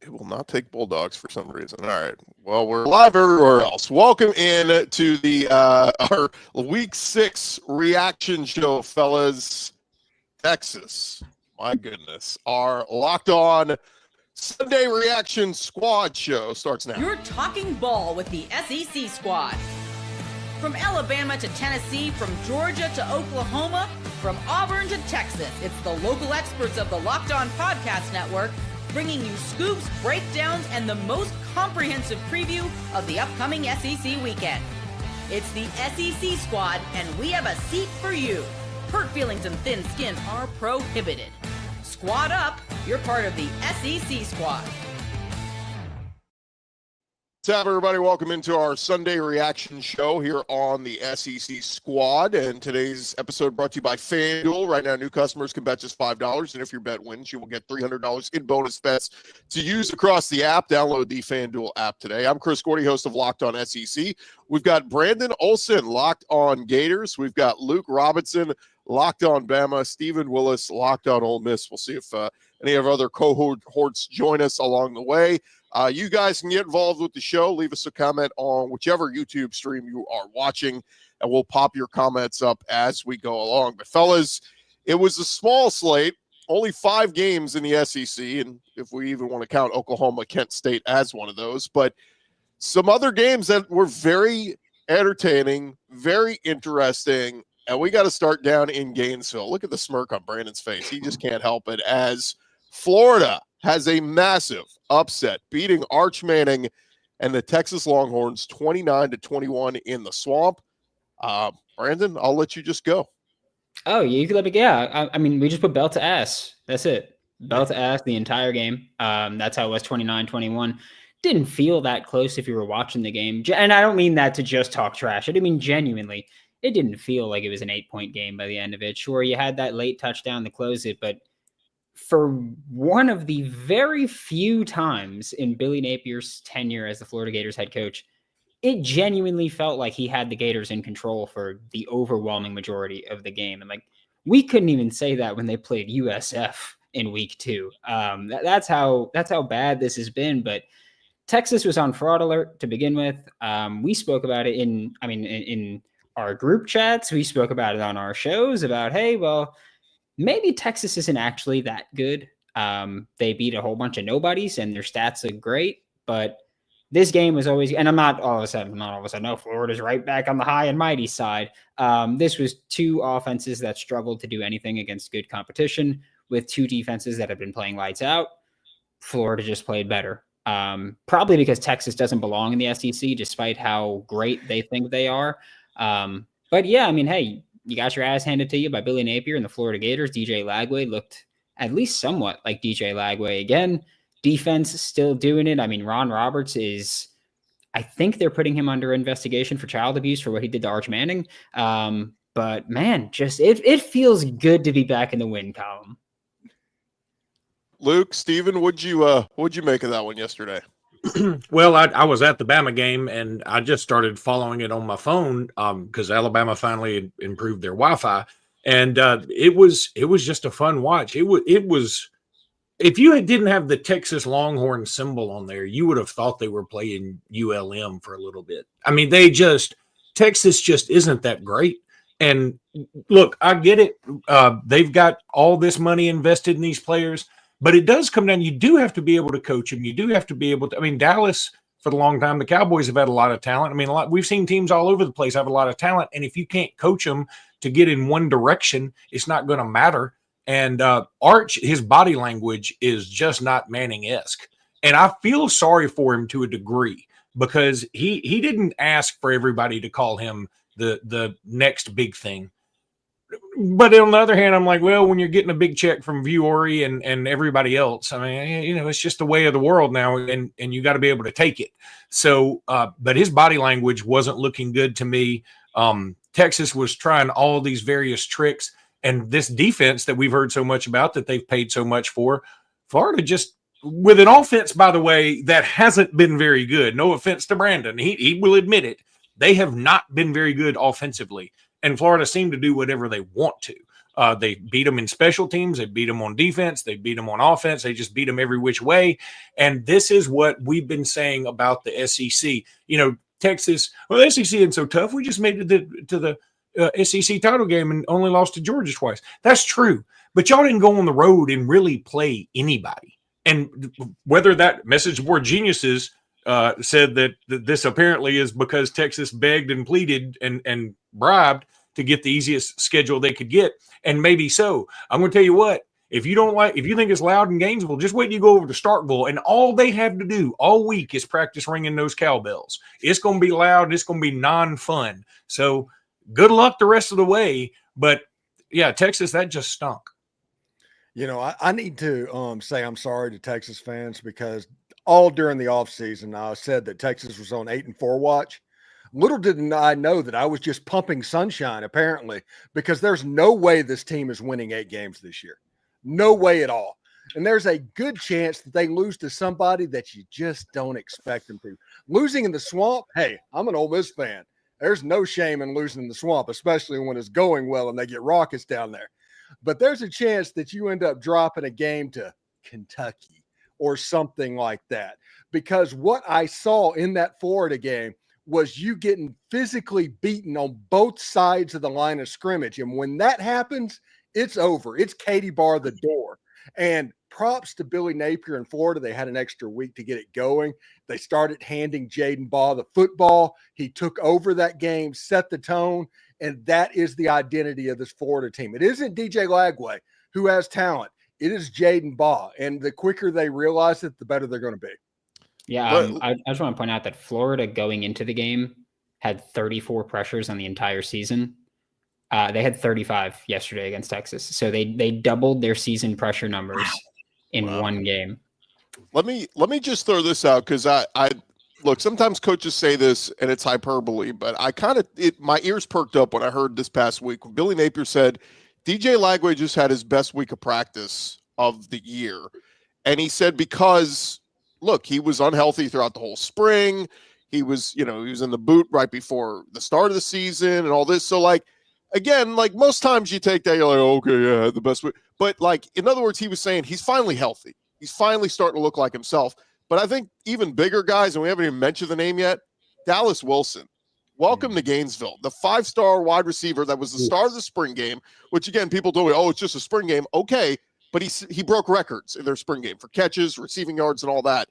It will not take Bulldogs for some reason. All right. Well, we're live everywhere else. Welcome in to the our Week 6 reaction show, fellas. Texas, my goodness, our Locked On Sunday Reaction Squad show starts now. You're talking ball with the SEC squad. From Alabama to Tennessee, from Georgia to Oklahoma, from Auburn to Texas, it's the local experts of the Locked On Podcast Network bringing you scoops, breakdowns, and the most comprehensive preview of the upcoming SEC weekend. It's the SEC squad, and we have a seat for you. Hurt feelings and thin skin are prohibited. Squad up, you're part of the SEC squad. What's up, everybody? Welcome into our Sunday reaction show here on the SEC Squad. And today's episode brought to you by FanDuel. Right now, new customers can bet just $5. And if your bet wins, you will get $300 in bonus bets to use across the app. Download the FanDuel app today. I'm Chris Gordy, host of Locked On SEC. We've got Brandon Olson, Locked On Gators. We've got Luke Robinson, Locked On Bama. Stephen Willis, Locked On Ole Miss. We'll see if any of our other cohorts join us along the way. You guys can get involved with the show. Leave us a comment on whichever YouTube stream you are watching, and we'll pop your comments up as we go along. But, fellas, it was a small slate, only 5 games in the SEC, and if we even want to count Oklahoma, Kent State as one of those. But some other games that were very entertaining, very interesting, and we got to start down in Gainesville. Look at the smirk on Brandon's face. He just can't help it as Florida has a massive upset, beating Arch Manning and the Texas Longhorns 29-21 in the Swamp. Brandon, I'll let you just go. Oh, you could let me. Yeah, I mean, we just put belt to ass. That's it. Belt to ass the entire game. That's how it was 29-21. Didn't feel that close if you were watching the game. And I don't mean that to just talk trash. I didn't mean genuinely. It didn't feel like it was an 8-point game by the end of it. Sure, you had that late touchdown to close it, but for one of the very few times in Billy Napier's tenure as the Florida Gators head coach, it genuinely felt like he had the Gators in control for the overwhelming majority of the game. And we couldn't even say that when they played USF in week 2. That's how bad this has been. But Texas was on fraud alert to begin with. We spoke about it in our group chats. We spoke about it on our shows about, hey, well, maybe Texas isn't actually that good. They beat a whole bunch of nobodies and their stats look great, but this game was always, and I'm not all of a sudden, no, Florida's right back on the high and mighty side. This was 2 offenses that struggled to do anything against good competition with 2 defenses that have been playing lights out. Florida just played better. Probably because Texas doesn't belong in the SEC, despite how great they think they are. But yeah, I mean, hey, you got your ass handed to you by Billy Napier and the Florida Gators. DJ Lagway looked at least somewhat like DJ Lagway again. Defense still doing it. I mean, Ron Roberts I think they're putting him under investigation for child abuse for what he did to Arch Manning. But man, just it feels good to be back in the win column. Luke, Steven, what'd you make of that one yesterday? Well, I was at the Bama game, and I just started following it on my phone because Alabama finally improved their Wi-Fi, and it was just a fun watch. It was if you didn't have the Texas Longhorn symbol on there, you would have thought they were playing ULM for a little bit. I mean, Texas just isn't that great. And look, I get it. They've got all this money invested in these players. But it does come down, you do have to be able to coach them. You do have to be able to, I mean, Dallas, for a long time, the Cowboys have had a lot of talent. I mean, we've seen teams all over the place have a lot of talent. And if you can't coach them to get in one direction, it's not going to matter. And Arch, his body language is just not Manning-esque. And I feel sorry for him to a degree because he didn't ask for everybody to call him the next big thing. But on the other hand, I'm like, well, when you're getting a big check from Vuori and everybody else, I mean, it's just the way of the world now, and you got to be able to take it. So, but his body language wasn't looking good to me. Texas was trying all these various tricks, and this defense that we've heard so much about that they've paid so much for, Florida just with an offense, by the way, that hasn't been very good. No offense to Brandon. He will admit it. They have not been very good offensively. And Florida seemed to do whatever they want to. They beat them in special teams. They beat them on defense. They beat them on offense. They just beat them every which way. And this is what we've been saying about the SEC. Texas, well, the SEC isn't so tough. We just made it to the SEC title game and only lost to Georgia twice. That's true. But y'all didn't go on the road and really play anybody. And whether that message board geniuses said that this apparently is because Texas begged and pleaded and bribed to get the easiest schedule they could get. And maybe so. I'm going to tell you what, if you think it's loud in Gainesville, just wait till you go over to Starkville, and all they have to do all week is practice ringing those cowbells. It's going to be loud. It's going to be non-fun. So good luck the rest of the way. But yeah, Texas, that just stunk. I need to say I'm sorry to Texas fans, because all during the offseason, I said that Texas was on 8-4 watch. Little did I know that I was just pumping sunshine, apparently, because there's no way this team is winning 8 games this year. No way at all. And there's a good chance that they lose to somebody that you just don't expect them to. Losing in the Swamp, hey, I'm an Ole Miss fan. There's no shame in losing in the Swamp, especially when it's going well and they get raucous down there. But there's a chance that you end up dropping a game to Kentucky or something like that. Because what I saw in that Florida game was you getting physically beaten on both sides of the line of scrimmage. And when that happens, it's over. It's Katie bar the door. And props to Billy Napier in Florida. They had an extra week to get it going. They started handing Jaden Baugh the football. He took over that game, set the tone, and that is the identity of this Florida team. It isn't DJ Lagway, who has talent. It is Jaden Baugh. And the quicker they realize it, the better they're going to be. Yeah, I just want to point out that Florida going into the game had 34 pressures on the entire season. They had 35 yesterday against Texas. So they doubled their season pressure numbers in one game. Let me just throw this out, because I look, sometimes coaches say this and it's hyperbole, but my ears perked up when I heard this past week when Billy Napier said DJ Lagway just had his best week of practice of the year. And he said because look, he was unhealthy throughout the whole spring. He was in the boot right before the start of the season and all this. So again, most times you take that, you're like, oh, okay, yeah, the best way. But in other words, he was saying he's finally healthy. He's finally starting to look like himself. But I think even bigger guys, and we haven't even mentioned the name yet, Dallas Wilson. Welcome to Gainesville, the 5-star wide receiver that was the star of the spring game, which again, people told me, oh, it's just a spring game. Okay. But he broke records in their spring game for catches, receiving yards, and all that.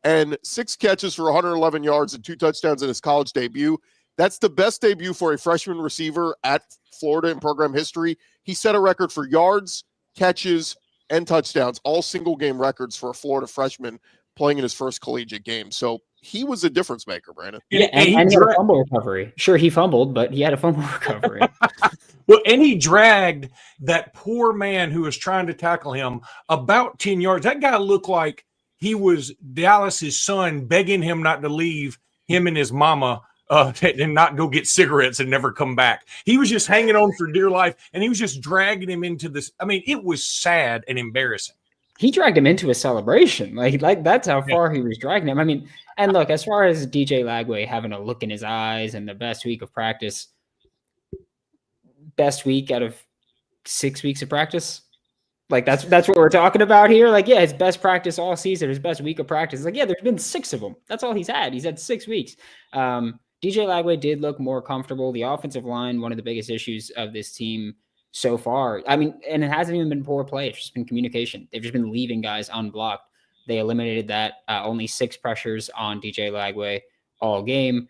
And 6 catches for 111 yards and 2 touchdowns in his college debut. That's the best debut for a freshman receiver at Florida in program history. He set a record for yards, catches, and touchdowns, all single-game records for a Florida freshman playing in his first collegiate game. So he was a difference maker, Brandon. Yeah, and he had a fumble recovery. Sure, he fumbled, but he had a fumble recovery. Well, and he dragged that poor man who was trying to tackle him about 10 yards. That guy looked like he was Dallas's son begging him not to leave him and his mama and not go get cigarettes and never come back. He was just hanging on for dear life, and he was just dragging him into this. I mean, it was sad and embarrassing. He dragged him into a celebration. Like that's how far he was dragging him. I mean, and look, as far as DJ Lagway having a look in his eyes and the best week of practice, best week out of 6 weeks of practice. That's what we're talking about here. His best practice all season, his best week of practice. There's been 6 of them. That's all he's had. He's had 6 weeks. DJ Lagway did look more comfortable. The offensive line, one of the biggest issues of this team so far. I mean, and it hasn't even been poor play. It's just been communication. They've just been leaving guys unblocked. They eliminated that. Only 6 pressures on DJ Lagway all game.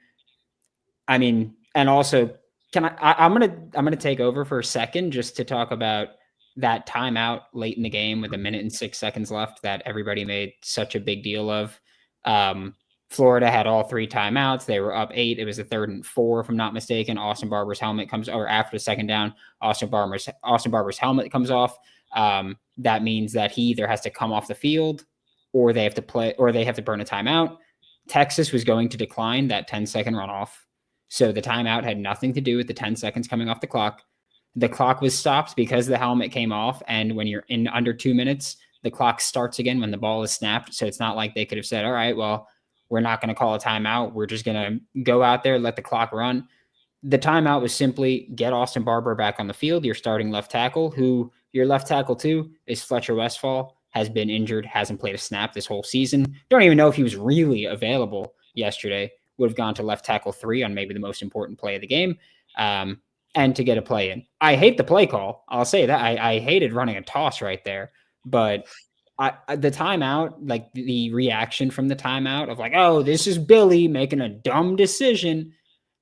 I mean, and also, I'm gonna take over for a second just to talk about that timeout late in the game with 1 minute and 6 seconds left that everybody made such a big deal of. Florida had all 3 timeouts. They were up 8. It was a 3rd and 4, if I'm not mistaken. Austin Barber's helmet comes, or after the second down, Austin Barber's helmet comes off. That means that he either has to come off the field or they have to play, or they have to burn a timeout. Texas was going to decline that 10-second runoff. So the timeout had nothing to do with the 10 seconds coming off the clock. The clock was stopped because the helmet came off. And when you're in under 2 minutes, the clock starts again when the ball is snapped. So it's not like they could have said, all right, well, we're not going to call a timeout. We're just going to go out there, let the clock run. The timeout was simply get Austin Barber back on the field, your starting left tackle, who your left tackle too is Fletcher Westphal, has been injured, hasn't played a snap this whole season. Don't even know if he was really available yesterday. Would have gone to left tackle 3 on maybe the most important play of the game, and to get a play in. I hate the play call. I'll say that. I hated running a toss right there, but the timeout, like the reaction from the timeout of like, oh, this is Billy making a dumb decision.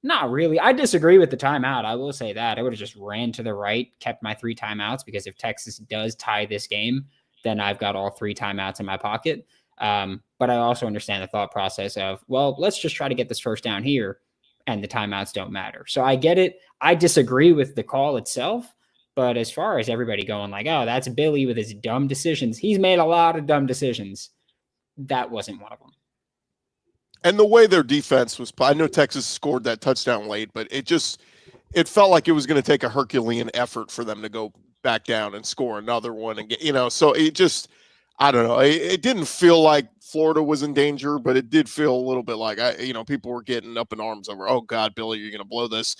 Not really. I disagree with the timeout. I will say that. I would have just ran to the right, kept my 3 timeouts, because if Texas does tie this game, then I've got all 3 timeouts in my pocket. But I also understand the thought process of, well, let's just try to get this first down here, and the timeouts don't matter. So I get it. I disagree with the call itself. But as far as everybody going like, oh, that's Billy with his dumb decisions, he's made a lot of dumb decisions. That wasn't one of them. And the way their defense was, I know Texas scored that touchdown late, but it felt like it was going to take a Herculean effort for them to go back down and score another one. And get, so it just, I don't know. It didn't feel like Florida was in danger, but it did feel a little bit like, people were getting up in arms over, oh God, Billy, you're going to blow this.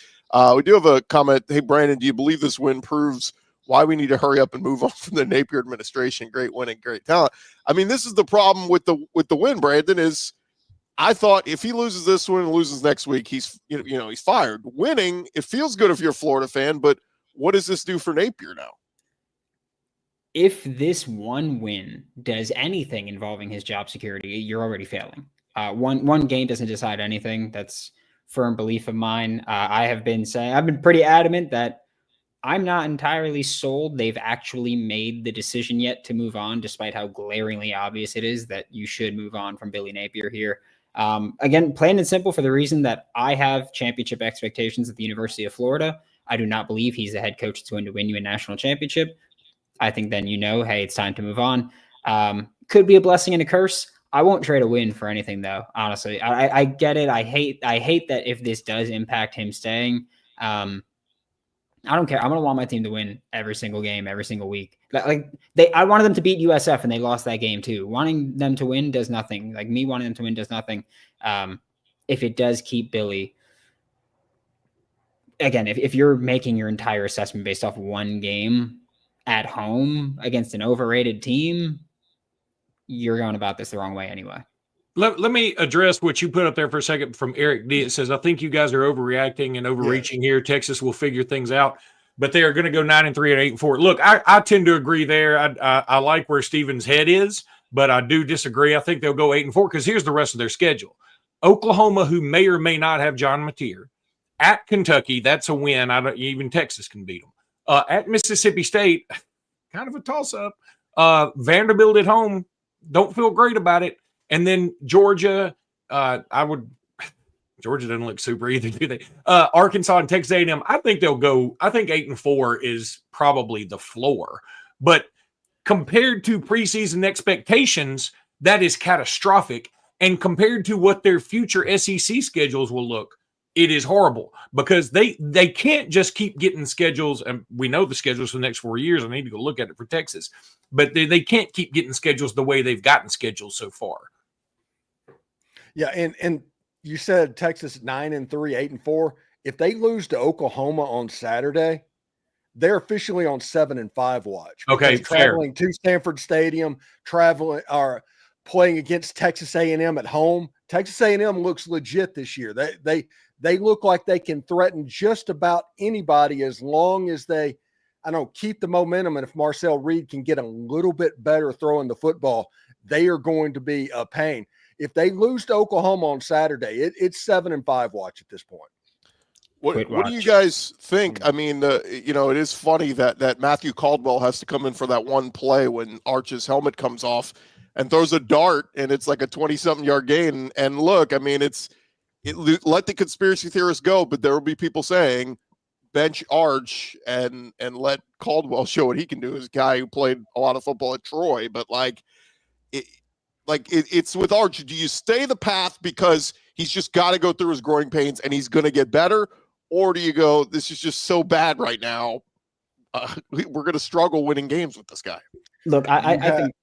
We do have a comment. Hey, Brandon, do you believe this win proves why we need to hurry up and move on from the Napier administration? Great win and great talent. I mean, this is the problem with the win, Brandon, is I thought if he loses this one and loses next week, he's fired. Winning, it feels good if you're a Florida fan, but what does this do for Napier now? If this one win does anything involving his job security, you're already failing. One game doesn't decide anything. That's firm belief of mine. I've been pretty adamant that I'm not entirely sold they've actually made the decision yet to move on, despite how glaringly obvious it is that you should move on from Billy Napier here. Again, plain and simple, for the reason that I have championship expectations at the University of Florida. I do not believe he's the head coach that's going to win you a national championship. I think then hey, it's time to move on. Could be a blessing and a curse. I won't trade a win for anything, though. Honestly, I get it. I hate that if this does impact him staying. I don't care. I'm gonna want my team to win every single game, every single week. I wanted them to beat USF and they lost that game too. Wanting them to win does nothing. Like me wanting them to win does nothing. If it does keep Billy, again, if you're making your entire assessment based off one game at home against an overrated team, you're going about this the wrong way anyway. Let me address what you put up there for a second from Eric D. It says, I think you guys are overreacting and overreaching here. Texas will figure things out, but they are going to go 9-3 and 8-4. Look, I tend to agree there. I like where Steven's head is, but I do disagree. I think they'll go 8-4 because here's the rest of their schedule. Oklahoma, who may or may not have John Mateer. At Kentucky, that's a win. Even Texas can beat them. At Mississippi State, kind of a toss-up. Vanderbilt at home, don't feel great about it. And then Georgia, Georgia doesn't look super either, do they? Arkansas and Texas A&M, I think they'll go. I think 8-4 is probably the floor. But compared to preseason expectations, that is catastrophic. And compared to what their future SEC schedules will look, it is horrible because they can't just keep getting schedules. And we know the schedules for the next 4 years. I need to go look at it for Texas. But they can't keep getting schedules the way they've gotten schedules so far. Yeah, and you said Texas 9-3, 8-4. If they lose to Oklahoma on Saturday, they're officially on 7-5 watch. Okay, traveling to Stanford Stadium, playing against Texas A&M at home. Texas A&M looks legit this year. They look like they can threaten just about anybody as long as they, keep the momentum. And if Marcel Reed can get a little bit better throwing the football, they are going to be a pain. If they lose to Oklahoma on Saturday, it's 7-5 watch at this point. What do you guys think? I mean, it is funny that Matthew Caldwell has to come in for that one play when Arch's helmet comes off and throws a dart, and it's like a 20-something yard gain. And look, I mean, let the conspiracy theorists go, but there will be people saying bench Arch and let Caldwell show what he can do as a guy who played a lot of football at Troy. But it's with Arch. Do you stay the path because he's just got to go through his growing pains and he's going to get better? Or do you go, this is just so bad right now, we're going to struggle winning games with this guy? Look, I think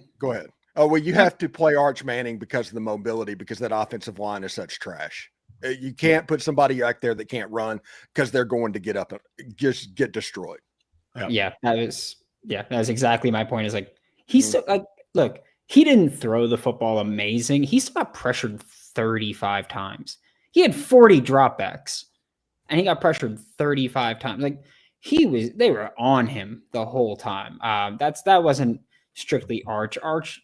– Go ahead. Oh, well, you have to play Arch Manning because of the mobility, because that offensive line is such trash. You can't put somebody back there that can't run because they're going to get up and just get destroyed. Yeah, that was exactly my point. Is like he's so, like, look, he didn't throw the football amazing. He still got pressured 35 times. He had 40 dropbacks, and he got pressured 35 times. Like they were on him the whole time. That wasn't strictly Arch. Arch,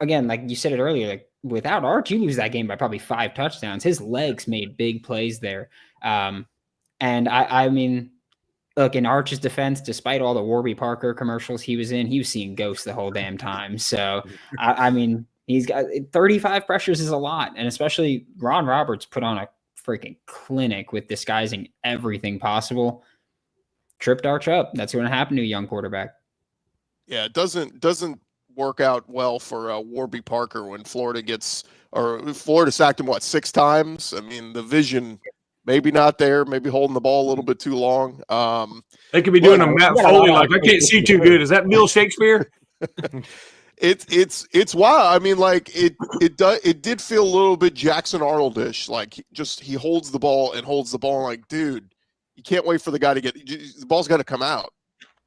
again, like you said it earlier, like without Arch, you lose that game by probably 5 touchdowns. His legs made big plays there. And I mean, look, in Arch's defense, despite all the Warby Parker commercials he was in, he was seeing ghosts the whole damn time. So, I mean, he's got 35 pressures is a lot. And especially Ron Roberts put on a freaking clinic with disguising everything possible. Tripped Arch up. That's going to happen to a young quarterback. Yeah, it doesn't work out well for Warby Parker when Florida sacked him 6 times. I mean, the vision maybe not there, maybe holding the ball a little bit too long. They could be doing a Matt Foley like I can't see too good. Is that Bill Shakespeare? It's wild. I mean, like it did feel a little bit Jackson Arnold-ish. Like he holds the ball like, dude, you can't wait for the guy to get the ball's got to come out.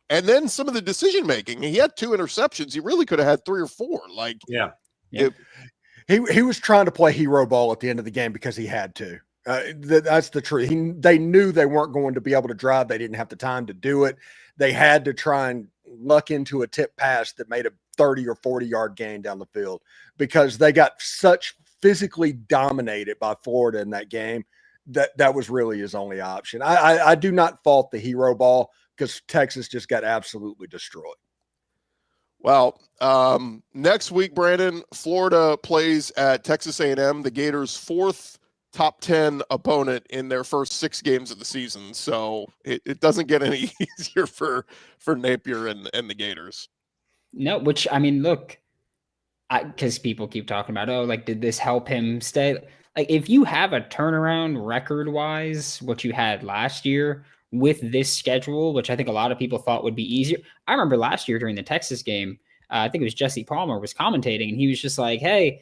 And then some of the decision making, he had 2 interceptions. He really could have had 3 or 4. Like, he was trying to play hero ball at the end of the game because he had to. That's the truth. They knew they weren't going to be able to drive. They didn't have the time to do it. They had to try and luck into a tip pass that made a 30 or 40-yard gain down the field because they got such physically dominated by Florida in that game that was really his only option. I do not fault the hero ball because Texas just got absolutely destroyed. Well, next week, Brandon, Florida plays at Texas A&M, the Gators' 4th top 10 opponent in their first 6 games of the season. So it doesn't get any easier for Napier and the Gators. No, which, I mean, look, because people keep talking about, did this help him stay? Like, if you have a turnaround record-wise, what you had last year with this schedule, which I think a lot of people thought would be easier. I remember last year during the Texas game, I think it was Jesse Palmer was commentating, and he was just like, hey,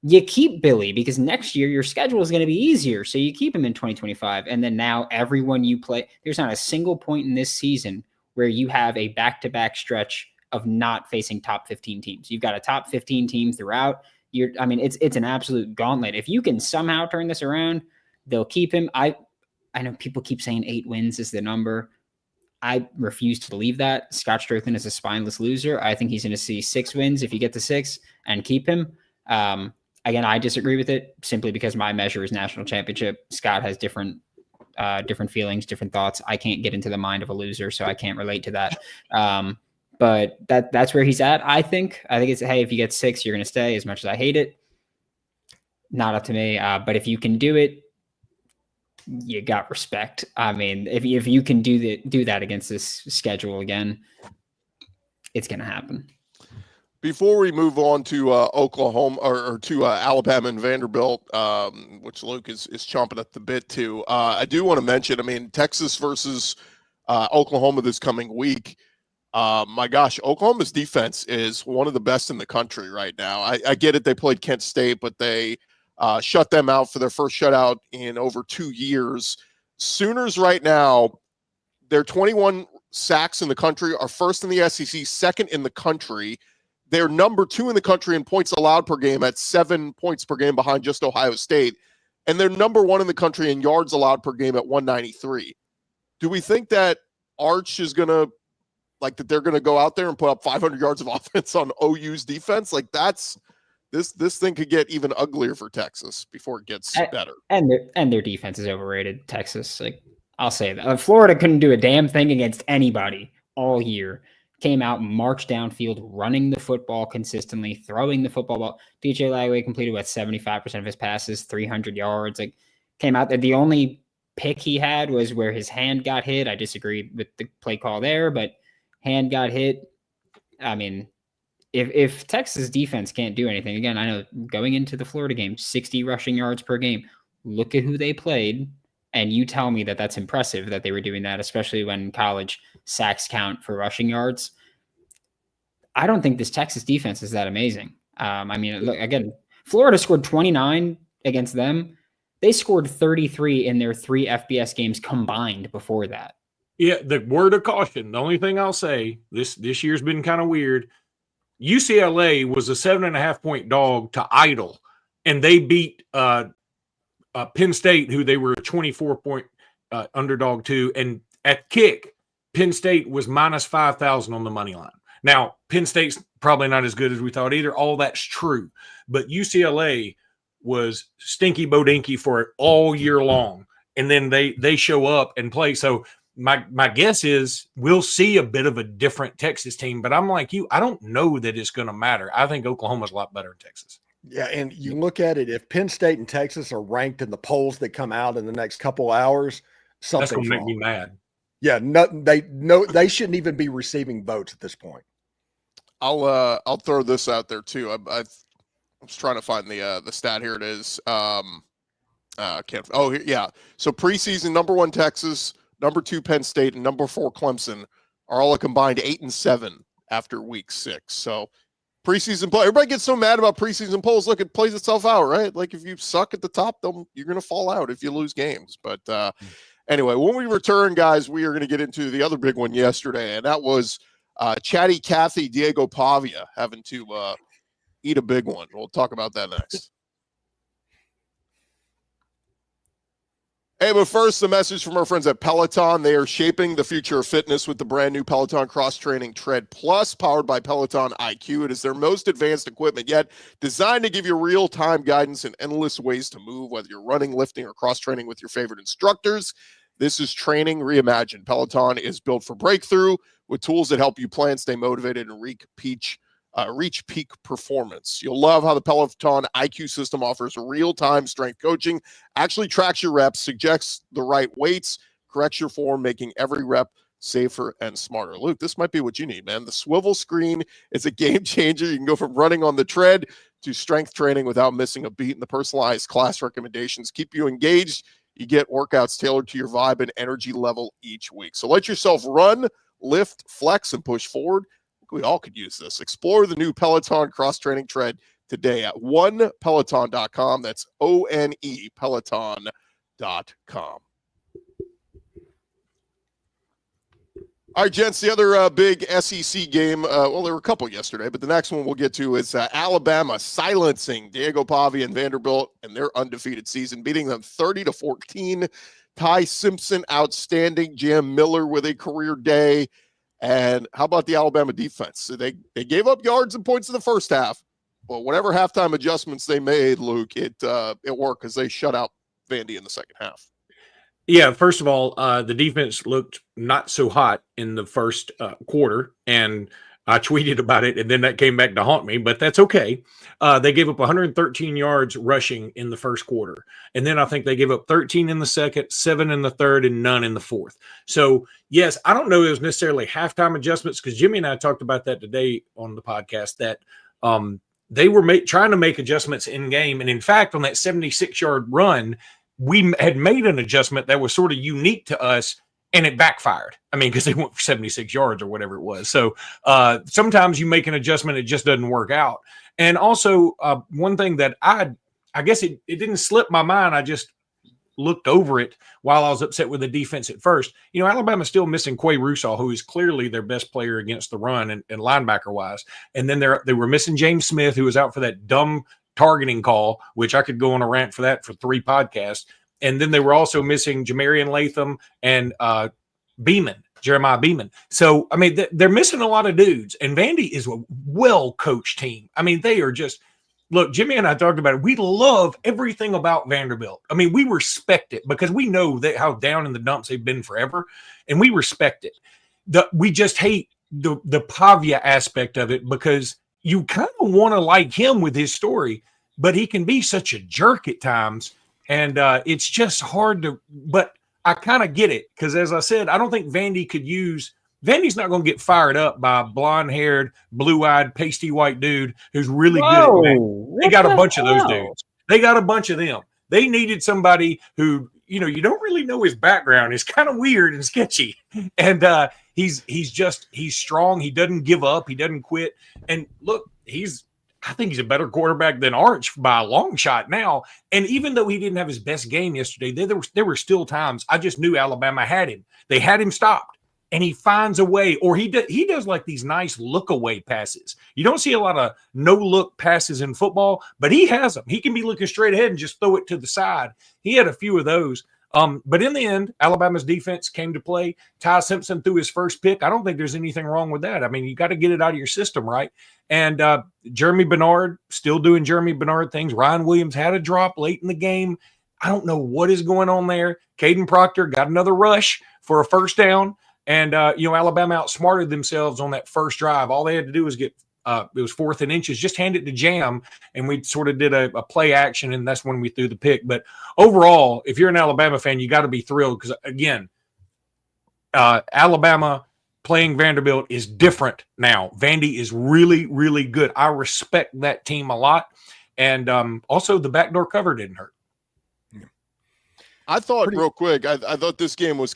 you keep Billy because next year your schedule is going to be easier. So you keep him in 2025. And then now everyone you play, there's not a single point in this season where you have a back-to-back stretch of not facing top 15 teams. You've got a top 15 team throughout. It's an absolute gauntlet. If you can somehow turn this around, they'll keep him. I know people keep saying 8 wins is the number. I refuse to believe that. Scott Strothan is a spineless loser. I think he's going to see 6 wins if you get to 6 and keep him. Again, I disagree with it simply because my measure is national championship. Scott has different feelings, different thoughts. I can't get into the mind of a loser, so I can't relate to that. But that's where he's at. I think it's, hey, if you get 6, you're going to stay. As much as I hate it, not up to me. But if you can do it, you got respect. I mean, if you can do that against this schedule again, it's going to happen. Before we move on to Oklahoma or to Alabama and Vanderbilt, which Luke is chomping at the bit to, I do want to mention, I mean, Texas versus Oklahoma this coming week. My gosh, Oklahoma's defense is one of the best in the country right now. I get it. They played Kent State, but they shut them out for their first shutout in over 2 years. Sooners right now, they're 21 sacks in the country, are first in the SEC, second in the country. They're number 2 in the country in points allowed per game at 7 points per game behind just Ohio State. And they're number 1 in the country in yards allowed per game at 193. Do we think that Arch is going to, that they're going to go out there and put up 500 yards of offense on OU's defense? Like this thing could get even uglier for Texas before it gets better. And their defense is overrated. Texas, I'll say that. Florida couldn't do a damn thing against anybody all year. Came out, marched downfield, running the football consistently, throwing the football ball. DJ Lagway completed 75% of his passes, 300 yards. Came out there. The only pick he had was where his hand got hit. I disagreed with the play call there, but hand got hit. I mean, if Texas defense can't do anything, again, I know going into the Florida game, 60 rushing yards per game. Look at who they played. And you tell me that that's impressive that they were doing that, especially when college sacks count for rushing yards. I don't think this Texas defense is that amazing. I mean, look, again, Florida scored 29 against them. They scored 33 in their 3 FBS games combined before that. Yeah, the word of caution. The only thing I'll say, this year's been kind of weird. UCLA was a 7.5-point dog to Idle, and they beat Penn State, who they were a 24-point underdog to. And at kick, Penn State was minus 5,000 on the money line. Now, Penn State's probably not as good as we thought either. All that's true. But UCLA was stinky bodinky for it all year long. And then they show up and play. So my guess is we'll see a bit of a different Texas team. But I'm like you, I don't know that it's going to matter. I think Oklahoma's a lot better than Texas. Yeah, and you look at it, if Penn State and Texas are ranked in the polls that come out in the next couple hours, something's That's going to make wrong. me mad. Yeah, they shouldn't even be receiving votes at this point. I'll throw this out there too. I was trying to find the stat. Here it is. Can't. Oh, yeah. So preseason, number 1 Texas, number 2 Penn State, and number 4 Clemson are all a combined 8-7 after week 6. So preseason poll. Everybody gets so mad about preseason polls. Look, it plays itself out, right? Like if you suck at the top, you're going to fall out if you lose games. But anyway, when we return, guys, we are going to get into the other big one yesterday, and that was Chatty Cathy Diego Pavia having to eat a big one. We'll talk about that next. Hey, but first, the message from our friends at Peloton. They are shaping the future of fitness with the brand new Peloton Cross Training Tread Plus, powered by Peloton IQ. It is their most advanced equipment yet, designed to give you real-time guidance and endless ways to move, whether you're running, lifting, or cross-training with your favorite instructors. This is training reimagined. Peloton is built for breakthrough with tools that help you plan, stay motivated, and reach peak performance. You'll love how the Peloton IQ system offers real-time strength coaching, actually tracks your reps, suggests the right weights, corrects your form, making every rep safer and smarter. Luke, this might be what you need, man. The swivel screen is a game changer. You can go from running on the tread to strength training without missing a beat, and the personalized class recommendations keep you engaged. You get workouts tailored to your vibe and energy level each week. So let yourself run, lift, flex, and push forward. We all could use this. Explore the new Peloton cross-training tread today at onepeloton.com. That's O-N-E Peloton.com. All right, gents, the other big SEC game, well, there were a couple yesterday, but the next one we'll get to is Alabama silencing Diego Pavia and Vanderbilt in their undefeated season, beating them 30-14. Ty Simpson, outstanding. Jam Miller with a career day. And how about the Alabama defense? So they gave up yards and points in the first half, but whatever halftime adjustments they made, Luke, it worked because they shut out Vandy in the second half. Yeah, first of all, the defense looked not so hot in the first quarter, and I tweeted about it, and then that came back to haunt me, but that's okay. They gave up 113 yards rushing in the first quarter, and then I think they gave up 13 in the second, 7 in the third, and none in the fourth. So, yes, I don't know if it was necessarily halftime adjustments, because Jimmy and I talked about that today on the podcast, that they were trying to make adjustments in game, and in fact, on that 76-yard run, we had made an adjustment that was sort of unique to us, and it backfired. I mean, because they went for 76 yards or whatever it was. So sometimes you make an adjustment, it just doesn't work out. And also one thing that I guess it didn't slip my mind. I just looked over it while I was upset with the defense at first. You know, Alabama's still missing Quay Russaw, who is clearly their best player against the run and linebacker-wise. And then they were missing James Smith, who was out for that dumb targeting call, which I could go on a rant for that for 3 podcasts. And then they were also missing Jamarian Latham and Jeremiah Beeman. So, I mean, they're missing a lot of dudes. And Vandy is a well-coached team. I mean, they are just – look, Jimmy and I talked about it. We love everything about Vanderbilt. I mean, we respect it because we know how down in the dumps they've been forever, and we respect it. We just hate the Pavia aspect of it because you kind of want to like him with his story, but he can be such a jerk at times. And it's just hard to, but I kind of get it because, as I said, I don't think Vandy's not going to get fired up by a blonde-haired, blue-eyed, pasty white dude who's really good at that. They got a bunch of those dudes. They got a bunch of them. They needed somebody who, you know, you don't really know his background. It's kind of weird and sketchy. And he's strong. He doesn't give up. He doesn't quit. And look, I think he's a better quarterback than Arch by a long shot now. And even though he didn't have his best game yesterday, there were still times I just knew Alabama had him. They had him stopped, and he finds a way, or he does like these nice look away passes. You don't see a lot of no look passes in football, but he has them. He can be looking straight ahead and just throw it to the side. He had a few of those. But in the end, Alabama's defense came to play. Ty Simpson threw his first pick. I don't think there's anything wrong with that. I mean, you got to get it out of your system, right? And Jeremy Bernard still doing Jeremy Bernard things. Ryan Williams had a drop late in the game. I don't know what is going on there. Caden Proctor got another rush for a first down. And, Alabama outsmarted themselves on that first drive. All they had to do was get it was 4th and inches, just hand it to Jam, and we sort of did a play action, and that's when we threw the pick. But overall, if you're an Alabama fan, you got to be thrilled because, again, Alabama playing Vanderbilt is different now. Vandy is really, really good. I respect that team a lot. And also the backdoor cover didn't hurt. I thought real quick, I thought this game was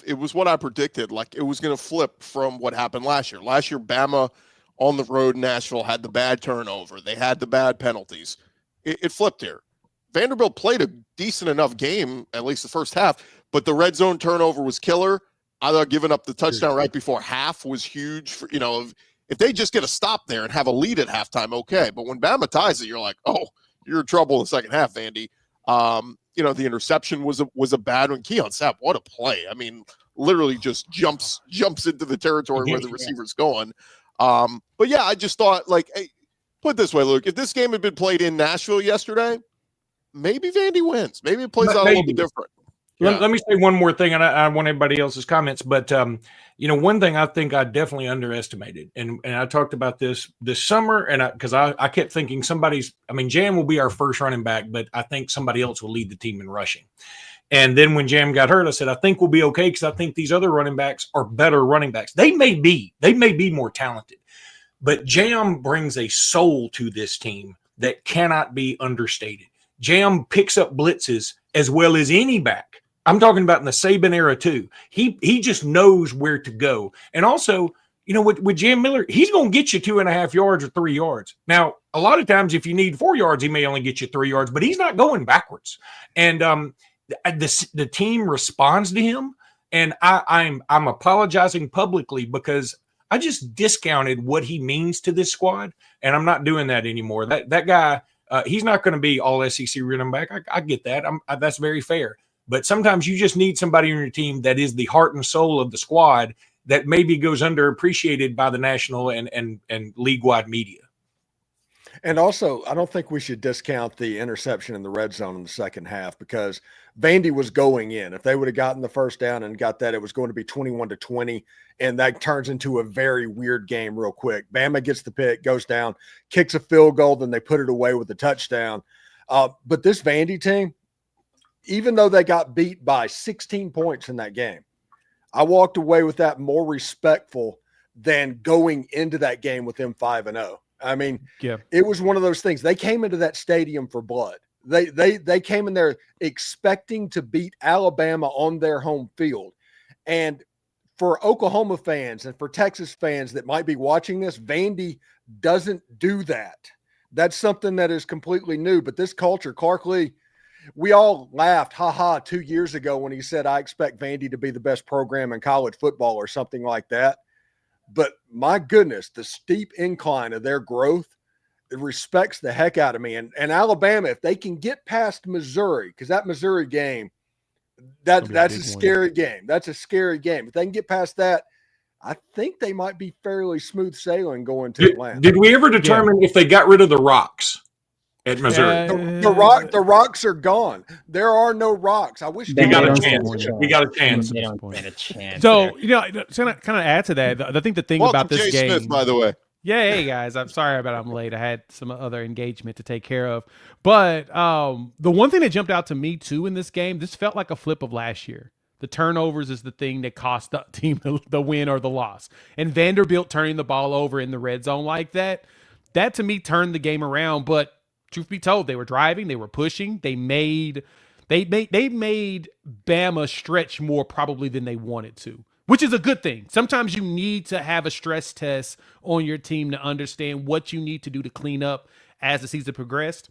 it was what I predicted. Like, it was going to flip from what happened last year. Last year, Bama on the road in Nashville had the bad turnover. They had the bad penalties. It flipped here. Vanderbilt played a decent enough game, at least the first half, but the red zone turnover was killer. I thought giving up the touchdown right before half was huge. For, if they just get a stop there and have a lead at halftime, okay. But when Bama ties it, you're like, oh, you're in trouble in the second half, Vandy. The interception was a bad one. Keon Sapp, what a play. I mean, literally just jumps into the territory where the receiver's going. But yeah, I just thought, hey, put it this way, Luke, if this game had been played in Nashville yesterday, maybe Vandy wins. Maybe it plays out a little bit different. Yeah. Let me say one more thing, and I want everybody else's comments. But, one thing I think I definitely underestimated, and I talked about this summer, and because I kept thinking Jam will be our first running back, but I think somebody else will lead the team in rushing. And then when Jam got hurt, I said, I think we'll be okay because I think these other running backs are better running backs. They may be more talented, but Jam brings a soul to this team that cannot be understated. Jam picks up blitzes as well as any back. I'm talking about in the Saban era too. He just knows where to go. And also, with Jam Miller, he's going to get you 2.5 yards or 3 yards. Now, a lot of times if you need 4 yards, he may only get you 3 yards, but he's not going backwards. And the team responds to him. And I'm apologizing publicly because I just discounted what he means to this squad, and I'm not doing that anymore. That guy, he's not going to be all SEC running back. I get that. That's very fair. But sometimes you just need somebody on your team that is the heart and soul of the squad that maybe goes underappreciated by the national and league-wide media. And also, I don't think we should discount the interception in the red zone in the second half because Vandy was going in. If they would have gotten the first down and got that, it was going to be 21-20, and that turns into a very weird game real quick. Bama gets the pick, goes down, kicks a field goal, then they put it away with a touchdown. But this Vandy team, even though they got beat by 16 points in that game, I walked away with that more respectful than going into that game with them 5-0. I mean, It was one of those things. They came into that stadium for blood. They came in there expecting to beat Alabama on their home field. And for Oklahoma fans and for Texas fans that might be watching this, Vandy doesn't do that. That's something that is completely new. But this culture, Clark Lee, we all laughed, 2 years ago when he said, I expect Vandy to be the best program in college football or something like that. But my goodness, the steep incline of their growth, it respects the heck out of me. And Alabama, if they can get past Missouri, because that Missouri game, that's a scary game. That's a scary game. If they can get past that, I think they might be fairly smooth sailing going to Atlanta. Did we ever determine if they got rid of the rocks at Missouri? The rocks are gone. There are no rocks. I wish they got a chance. We got a chance. They don't get a chance. So, to kind of add to that, I think the thing about this Jay game, Smith, by the way. Yeah, hey guys, I'm sorry about I'm late. I had some other engagement to take care of. But the one thing that jumped out to me too in this game, this felt like a flip of last year. The turnovers is the thing that cost the team the win or the loss. And Vanderbilt turning the ball over in the red zone like that to me turned the game around. But truth be told, they were driving, they were pushing, they made Bama stretch more probably than they wanted to. which is a good thing. Sometimes you need to have a stress test on your team to understand what you need to do to clean up as the season progressed.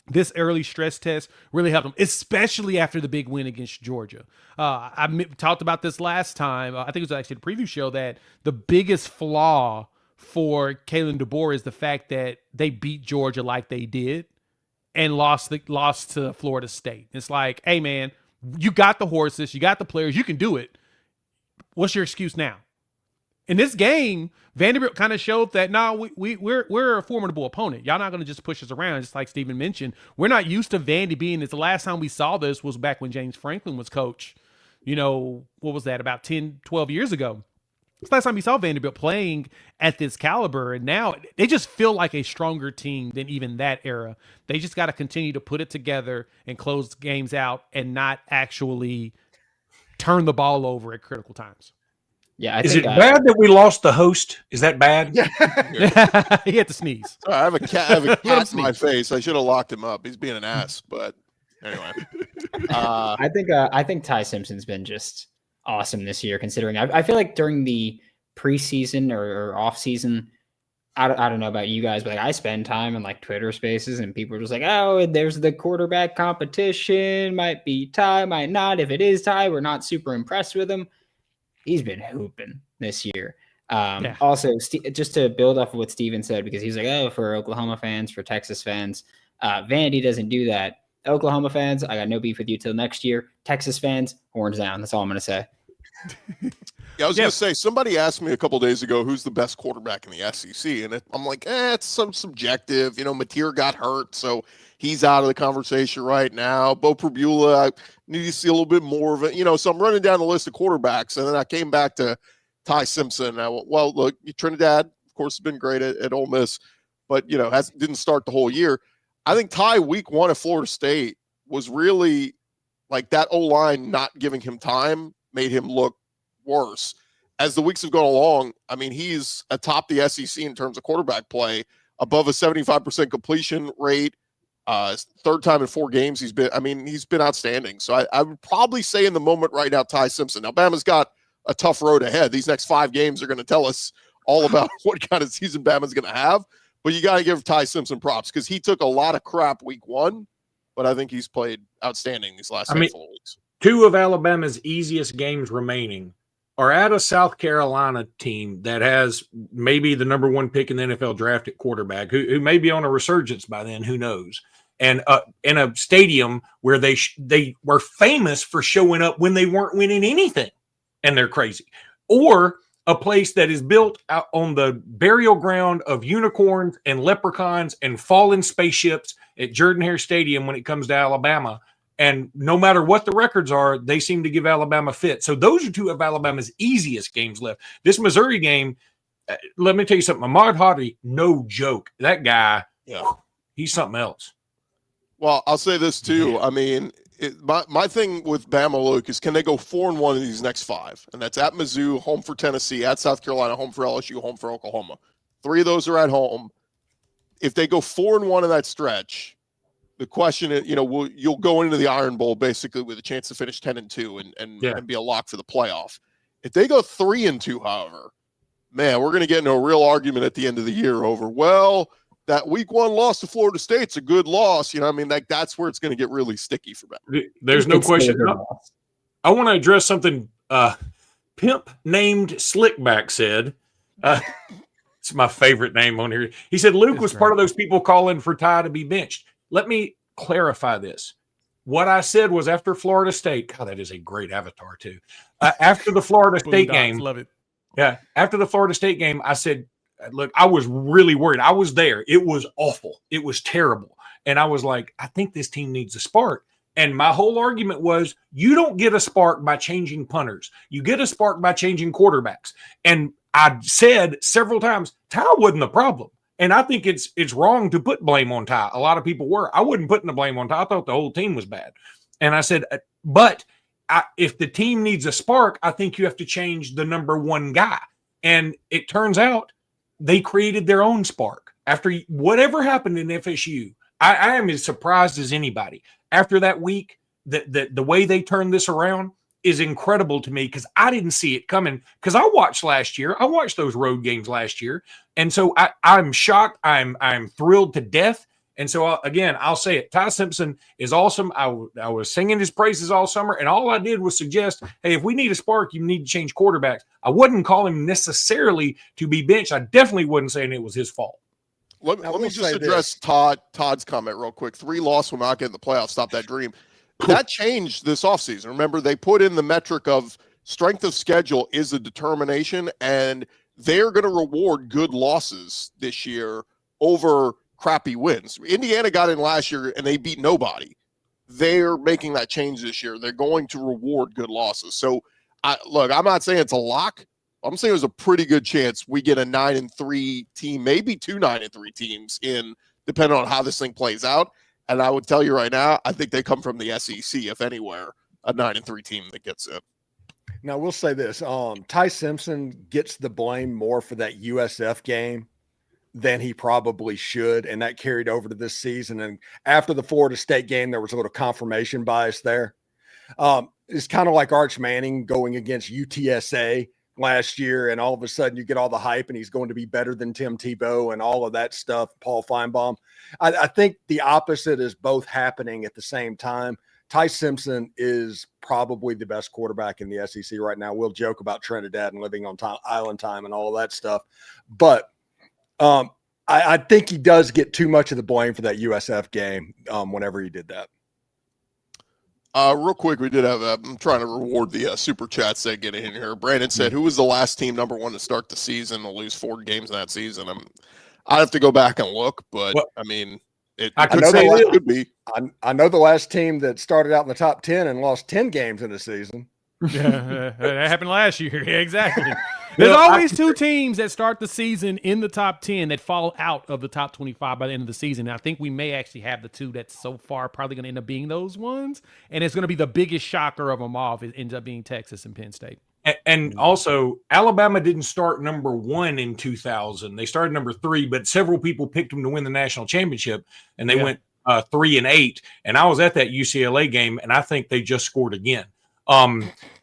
This early stress test really helped them, especially after the big win against Georgia. Talked about this last time. I think it was actually the preview show that the biggest flaw for Kalen DeBoer is the fact that they beat Georgia like they did and lost to Florida State. It's like, hey, man, you got the horses, you got the players, you can do it. What's your excuse now? In this game, Vanderbilt kind of showed that we're a formidable opponent. Y'all not going to just push us around, just like Steven mentioned. We're not used to Vandy being this. The last time we saw this was back when James Franklin was coach. What was that, about 10, 12 years ago? It's the last time we saw Vanderbilt playing at this caliber, and now they just feel like a stronger team than even that era. They just got to continue to put it together and close games out and not actually turn the ball over at critical times. Yeah, is it bad that we lost the host? Is that bad? Yeah. He had to sneeze. Sorry, I have a cat in my face. I should have locked him up. He's being an ass, but anyway. I think Ty Simpson's been just awesome this year, considering I feel like during the preseason or off season, I don't know about you guys, but I spend time in like Twitter spaces and people are just like, oh, there's the quarterback competition, might be Ty, might not. If it is Ty, we're not super impressed with him. He's been hooping this year. Also, just to build off of what Steven said, because he's like, oh, for Oklahoma fans, for Texas fans, Vandy doesn't do that. Oklahoma fans, I got no beef with you till next year. Texas fans, horns down. That's all I'm going to say. Yeah, I was going to say, somebody asked me a couple days ago, who's the best quarterback in the SEC? And I'm like, it's some subjective. Mateer got hurt, so he's out of the conversation right now. Bo Prabula, I need to see a little bit more of it. So I'm running down the list of quarterbacks, and then I came back to Ty Simpson. And I went, well, look, Trinidad, of course, has been great at Ole Miss, but, didn't start the whole year. I think Ty week 1 at Florida State was really like that O-line not giving him time made him look worse. As the weeks have gone along, I mean, he's atop the SEC in terms of quarterback play, above a 75% completion rate. Third time in 4 games he's been outstanding. So I would probably say in the moment right now, Ty Simpson. Now, Bama's got a tough road ahead. These next 5 games are going to tell us all about what kind of season Bama's going to have. But you got to give Ty Simpson props because he took a lot of crap week 1, but I think he's played outstanding these last handful of weeks. 2 of Alabama's easiest games remaining are at a South Carolina team that has maybe the number 1 pick in the NFL draft at quarterback, who may be on a resurgence by then, who knows? And in a stadium where they were famous for showing up when they weren't winning anything, and they're crazy. Or a place that is built out on the burial ground of unicorns and leprechauns and fallen spaceships at Jordan-Hare Stadium when it comes to Alabama. And no matter what the records are, they seem to give Alabama fit. So those are 2 of Alabama's easiest games left. This Missouri game, let me tell you something. Ahmad Hadi, no joke. That guy, he's something else. Well, I'll say this too. I mean, my thing with Bama, Luke, is can they go 4-1 in these next 5? And that's at Mizzou, home for Tennessee, at South Carolina, home for LSU, home for Oklahoma. 3 of those are at home. If they go 4-1 in that stretch, the question is, you'll go into the Iron Bowl basically with a chance to finish 10-2 and be a lock for the playoff. If they go 3-2, however, man, we're going to get into a real argument at the end of the year over, well, that week 1 loss to Florida State's a good loss. That's where it's going to get really sticky for them. There's no question. I want to address something Pimp named Slickback said. It's my favorite name on here. He said Luke was part of those people calling for Ty to be benched. Let me clarify this. What I said was after Florida State. God, that is a great avatar too. After the Florida State game. Love it. Yeah. After the Florida State game, I said, look, I was really worried. I was there. It was awful. It was terrible. And I was like, I think this team needs a spark. And my whole argument was, you don't get a spark by changing punters. You get a spark by changing quarterbacks. And I said several times, Ty wasn't the problem. And I think it's wrong to put blame on Ty. A lot of people were. I wasn't putting the blame on Ty. I thought the whole team was bad. And I said, but if the team needs a spark, I think you have to change the number 1 guy. And it turns out they created their own spark. After whatever happened in FSU, I am as surprised as anybody. After that week, the way they turned this around, is incredible to me because I didn't see it coming. Because I watched last year. I watched those road games last year. And so I'm shocked. I'm thrilled to death. And so, again, I'll say it. Ty Simpson is awesome. I was singing his praises all summer, and all I did was suggest, hey, if we need a spark, you need to change quarterbacks. I wouldn't call him necessarily to be benched. I definitely wasn't saying it was his fault. Let me just address Todd's comment real quick. 3 losses will not get in the playoffs. Stop that dream. That changed this offseason. Remember, they put in the metric of strength of schedule is a determination, and they're going to reward good losses this year over crappy wins. Indiana got in last year, and they beat nobody. They're making that change this year. They're going to reward good losses. So, look, I'm not saying it's a lock. I'm saying there's a pretty good chance we get a 9-3 team, maybe 2 9-3 teams in, depending on how this thing plays out. And I would tell you right now, I think they come from the SEC, if anywhere, a 9-3 team that gets it. Now, we'll say this. Ty Simpson gets the blame more for that USF game than he probably should, and that carried over to this season. And after the Florida State game, there was a little confirmation bias there. It's kind of like Arch Manning going against UTSA last year, and all of a sudden you get all the hype and he's going to be better than Tim Tebow and all of that stuff, Paul Feinbaum. I think the opposite is both happening at the same time. Ty Simpson is probably the best quarterback in the SEC right now. We'll joke about Trinidad and living on island time and all of that stuff. But I think he does get too much of the blame for that USF game whenever he did that. Real quick, we did have I'm trying to reward the super chats that get in here. Brandon said, who was the last team number 1 to start the season to lose 4 games in that season? I have to go back and look, but I mean, it could be. I know the last team that started out in the top 10 and lost 10 games in a season. Yeah, that happened last year. Yeah, exactly. There's always 2 teams that start the season in the top 10 that fall out of the top 25 by the end of the season. And I think we may actually have the 2 that's so far probably going to end up being those ones. And it's going to be the biggest shocker of them all if it ends up being Texas and Penn State. And also, Alabama didn't start number 1 in 2000. They started number 3, but several people picked them to win the national championship, and they went 3-8. And I was at that UCLA game, and I think they just scored again.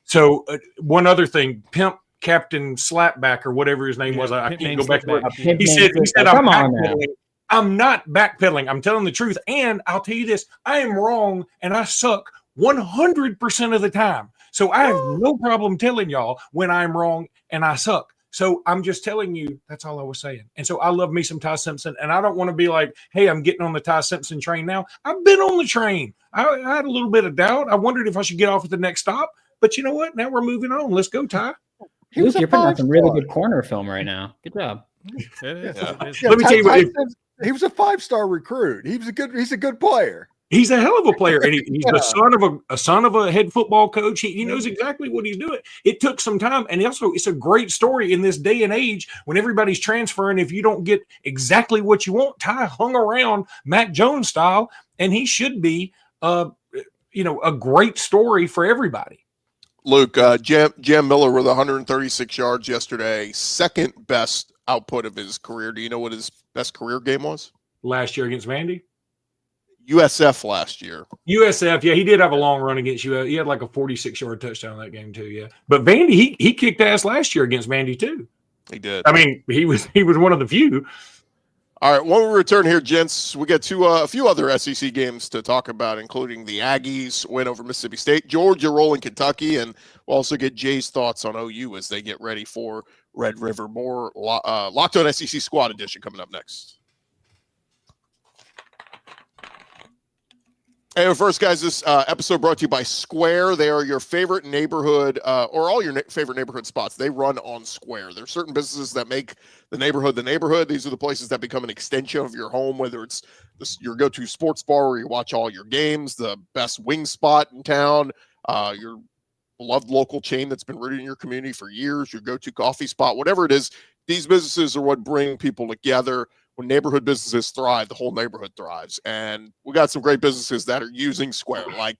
So one other thing, Pimp Captain Slapback or whatever his name was, I can't go back to it. He said I'm backpedaling. I'm not backpedaling. I'm telling the truth. And I'll tell you this, I am wrong and I suck 100% of the time. So I have no problem telling y'all when I'm wrong and I suck. So I'm just telling you, that's all I was saying. And so I love me some Ty Simpson, and I don't want to be like, hey, I'm getting on the Ty Simpson train now. I've been on the train. I had a little bit of doubt. I wondered if I should get off at the next stop. But you know what? Now we're moving on. Let's go, Ty. Luke, you're putting on some really good corner film right now. Good job. Let me tell you what. He was a 5-star recruit. He's a good player. He's a hell of a player, and he's the son of a head football coach. He knows exactly what he's doing. It took some time, and also it's a great story in this day and age when everybody's transferring. If you don't get exactly what you want, Ty hung around Mac Jones style, and he should be, a great story for everybody. Luke, Jam Miller with 136 yards yesterday, second best output of his career. Do you know what his best career game was? Last year against Vandy? USF last year. USF, yeah, he did have a long run against you. He had like a 46-yard touchdown in that game too, yeah. But Vandy, he kicked ass last year against Vandy too. He did. I mean, he was one of the few. All right, when we return here, gents, we get to a few other SEC games to talk about, including the Aggies win over Mississippi State, Georgia rolling Kentucky, and we'll also get Jay's thoughts on OU as they get ready for Red River. More Locked On SEC Squad Edition coming up next. Hey, first, guys, this episode brought to you by Square. They are your favorite neighborhood or all your favorite neighborhood spots. They run on Square. There are certain businesses that make the neighborhood the neighborhood. These are the places that become an extension of your home, whether it's your go-to sports bar where you watch all your games, the best wing spot in town, your beloved local chain that's been rooted in your community for years, your go-to coffee spot, whatever it is. These businesses are what bring people together. When neighborhood businesses thrive, the whole neighborhood thrives. And we got some great businesses that are using Square, like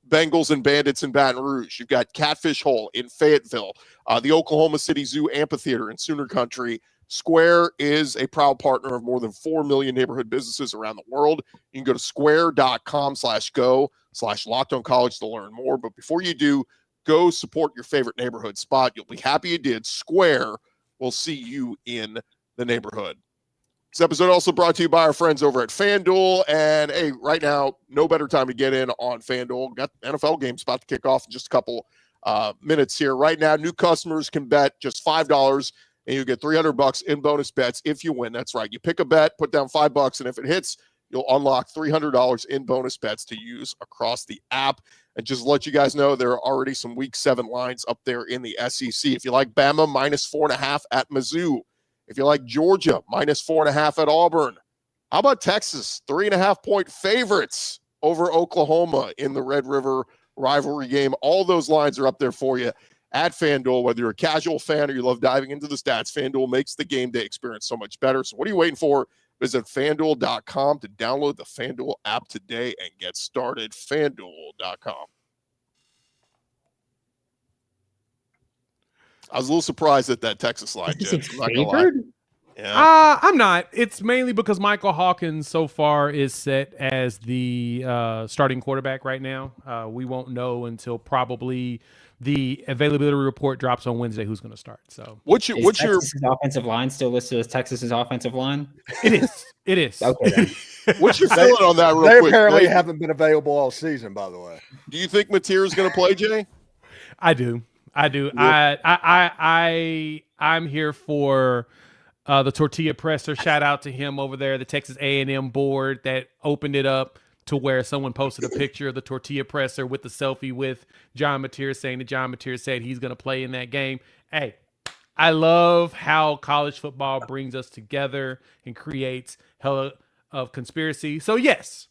Bengals and Bandits in Baton Rouge. You've got Catfish Hole in Fayetteville, the Oklahoma City Zoo Amphitheater in Sooner Country. Square is a proud partner of more than 4 million neighborhood businesses around the world. You can go to square.com/go/LockedOnCollege to learn more. But before you do, Go support your favorite neighborhood spot. You'll be happy you did. Square will see you in the neighborhood. This episode also brought to you by our friends over at FanDuel. And hey, right now, no better time to get in on FanDuel. Got NFL games about to kick off in just a couple minutes here. Right now, new customers can bet just $5 and you get $300 in bonus bets if you win. That's right. You pick a bet, put down $5, and if it hits, you'll unlock $300 in bonus bets to use across the app. And just to let you guys know, there are already some Week 7 lines up there in the SEC. If you like Bama, -4.5 at Mizzou. If you like Georgia, -4.5 at Auburn. How about Texas? 3.5-point favorites over Oklahoma in the Red River rivalry game. All those lines are up there for you at FanDuel. Whether you're a casual fan or you love diving into the stats, FanDuel makes the game day experience so much better. So what are you waiting for? Visit FanDuel.com to download the FanDuel app today and get started. FanDuel.com. I was a little surprised at that Texas line, Jim. Yeah. I'm not. It's mainly because Michael Hawkins so far is set as the starting quarterback right now. We won't know until probably the availability report drops on Wednesday who's going to start. So what's your offensive line still listed as Texas's offensive line? It is. It is. Okay. What's your feeling on that real they quick? Apparently haven't been available all season, by the way. Do you think Mateer is going to play, Jay? I do. Yep. I'm here for the tortilla presser. Shout out to him over there, the Texas A&M board that opened it up to where someone posted a picture of the tortilla presser with the selfie with John Mateer, saying that John Mateer said he's going to play in that game. Hey, I love how college football brings us together and creates hella of conspiracy. So yes,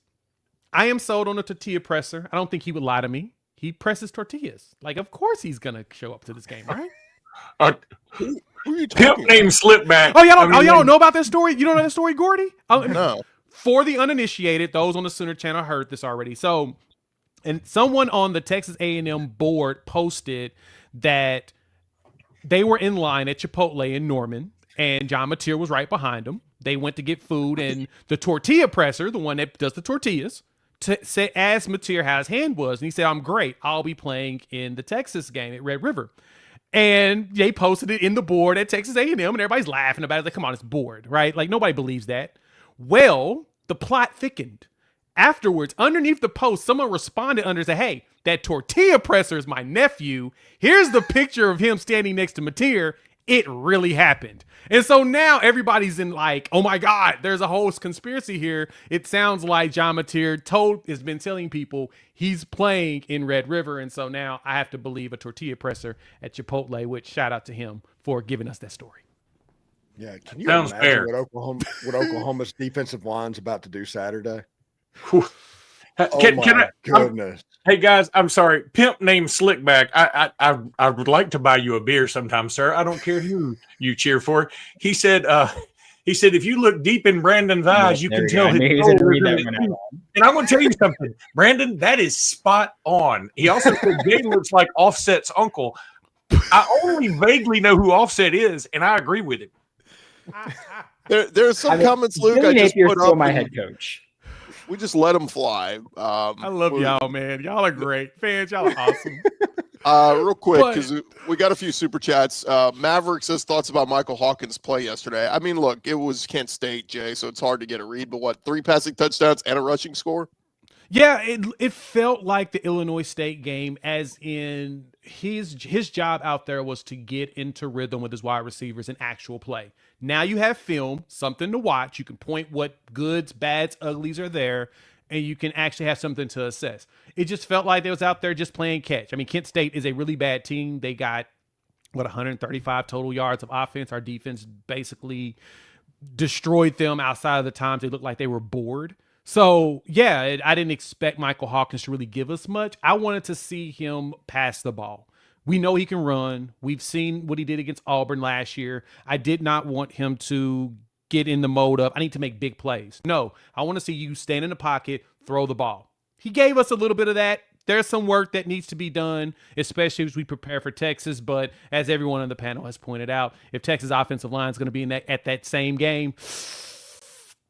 I am sold on the tortilla presser. I don't think he would lie to me. He presses tortillas. Like, of course he's going to show up to this game, right? Who are you talking Pimp named Slipback. Oh, y'all don't know about that story? You don't know that story, Gordy? No. For the uninitiated, those on the Sooner Channel heard this already. So, and someone on the Texas A&M board posted that they were in line at Chipotle in Norman, and John Mateer was right behind them. They went to get food, and the tortilla presser, the one that does the tortillas, asked Mateer how his hand was, and he said, "I'm great. I'll be playing in the Texas game at Red River." And they posted it in the board at Texas A&M, and everybody's laughing about it. Like, come on, it's board, right? Like, nobody believes that. Well, the plot thickened. Afterwards, underneath the post, someone responded under and said, "Hey, that tortilla presser is my nephew. Here's the picture of him standing next to Mateer. It really happened." And so now everybody's in like, oh my God, there's a whole conspiracy here. It sounds like John Mateer has been telling people he's playing in Red River. And so now I have to believe a tortilla presser at Chipotle, which shout out to him for giving us that story. Yeah, can you Sounds imagine fair. what Oklahoma's defensive line's about to do Saturday? Whew. Can I, goodness. hey guys, I'm sorry. Pimp named Slickback. I would like to buy you a beer sometime, sir. I don't care who you cheer for. He said if you look deep in Brandon's eyes, you can tell his soul is in it too. And I'm going to tell you something, Brandon. That is spot on. He also said Jay looks like Offset's uncle. I only vaguely know who Offset is, and I agree with him. There are some comments, Luke. Billy I just Napier's put still up. my head coach. We just let them fly. I love y'all, man. Y'all are great. Fans, y'all are awesome. Real quick, because we got a few super chats. Maverick says thoughts about Michael Hawkins' play yesterday. I mean, look, it was Kent State, Jay, so it's hard to get a read. But what, 3 passing touchdowns and a rushing score? Yeah, it felt like the Illinois State game, as in his job out there was to get into rhythm with his wide receivers in actual play. Now you have film, something to watch. You can point what goods, bads, uglies are there, and you can actually have something to assess. It just felt like they was out there just playing catch. I mean, Kent State is a really bad team. They got, 135 total yards of offense. Our defense basically destroyed them outside of the times they looked like they were bored. So, yeah, I didn't expect Michael Hawkins to really give us much. I wanted to see him pass the ball. We know he can run. We've seen what he did against Auburn last year. I did not want him to get in the mode of, I need to make big plays. No, I want to see you stand in the pocket, throw the ball. He gave us a little bit of that. There's some work that needs to be done, especially as we prepare for Texas. But as everyone on the panel has pointed out, if Texas offensive line is going to be at that same game,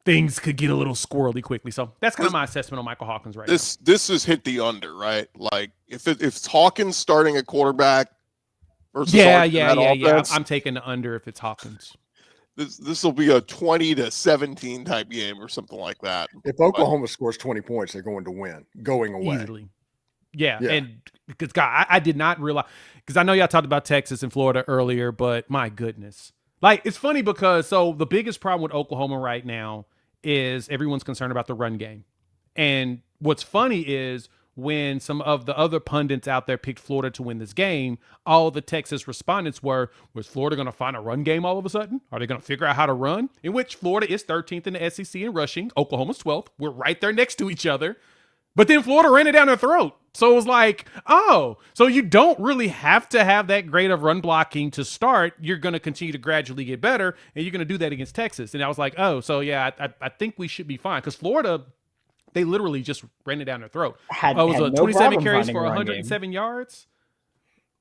things could get a little squirrely quickly. So that's kind of my assessment on Michael Hawkins right now. This is hit the under, right? Like if it's Hawkins starting at quarterback versus Yeah. offense, I'm taking the under if it's Hawkins. This will be a 20-17 type game or something like that. If Oklahoma scores 20 points, they're going to win going away. Easily. Yeah. And because God, I did not realize, because I know y'all talked about Texas and Florida earlier, but my goodness. Like, it's funny because so the biggest problem with Oklahoma right now is everyone's concerned about the run game. And what's funny is when some of the other pundits out there picked Florida to win this game, all the Texas respondents were, was Florida going to find a run game all of a sudden? Are they going to figure out how to run? In which Florida is 13th in the SEC in rushing. Oklahoma's 12th. We're right there next to each other. But then Florida ran it down their throat. So it was like, oh, so you don't really have to have that great of run blocking to start. You're going to continue to gradually get better, and you're going to do that against Texas. And I was like, oh, so yeah, I think we should be fine. Because Florida, they literally just ran it down their throat. It was 27 carries for 107 yards.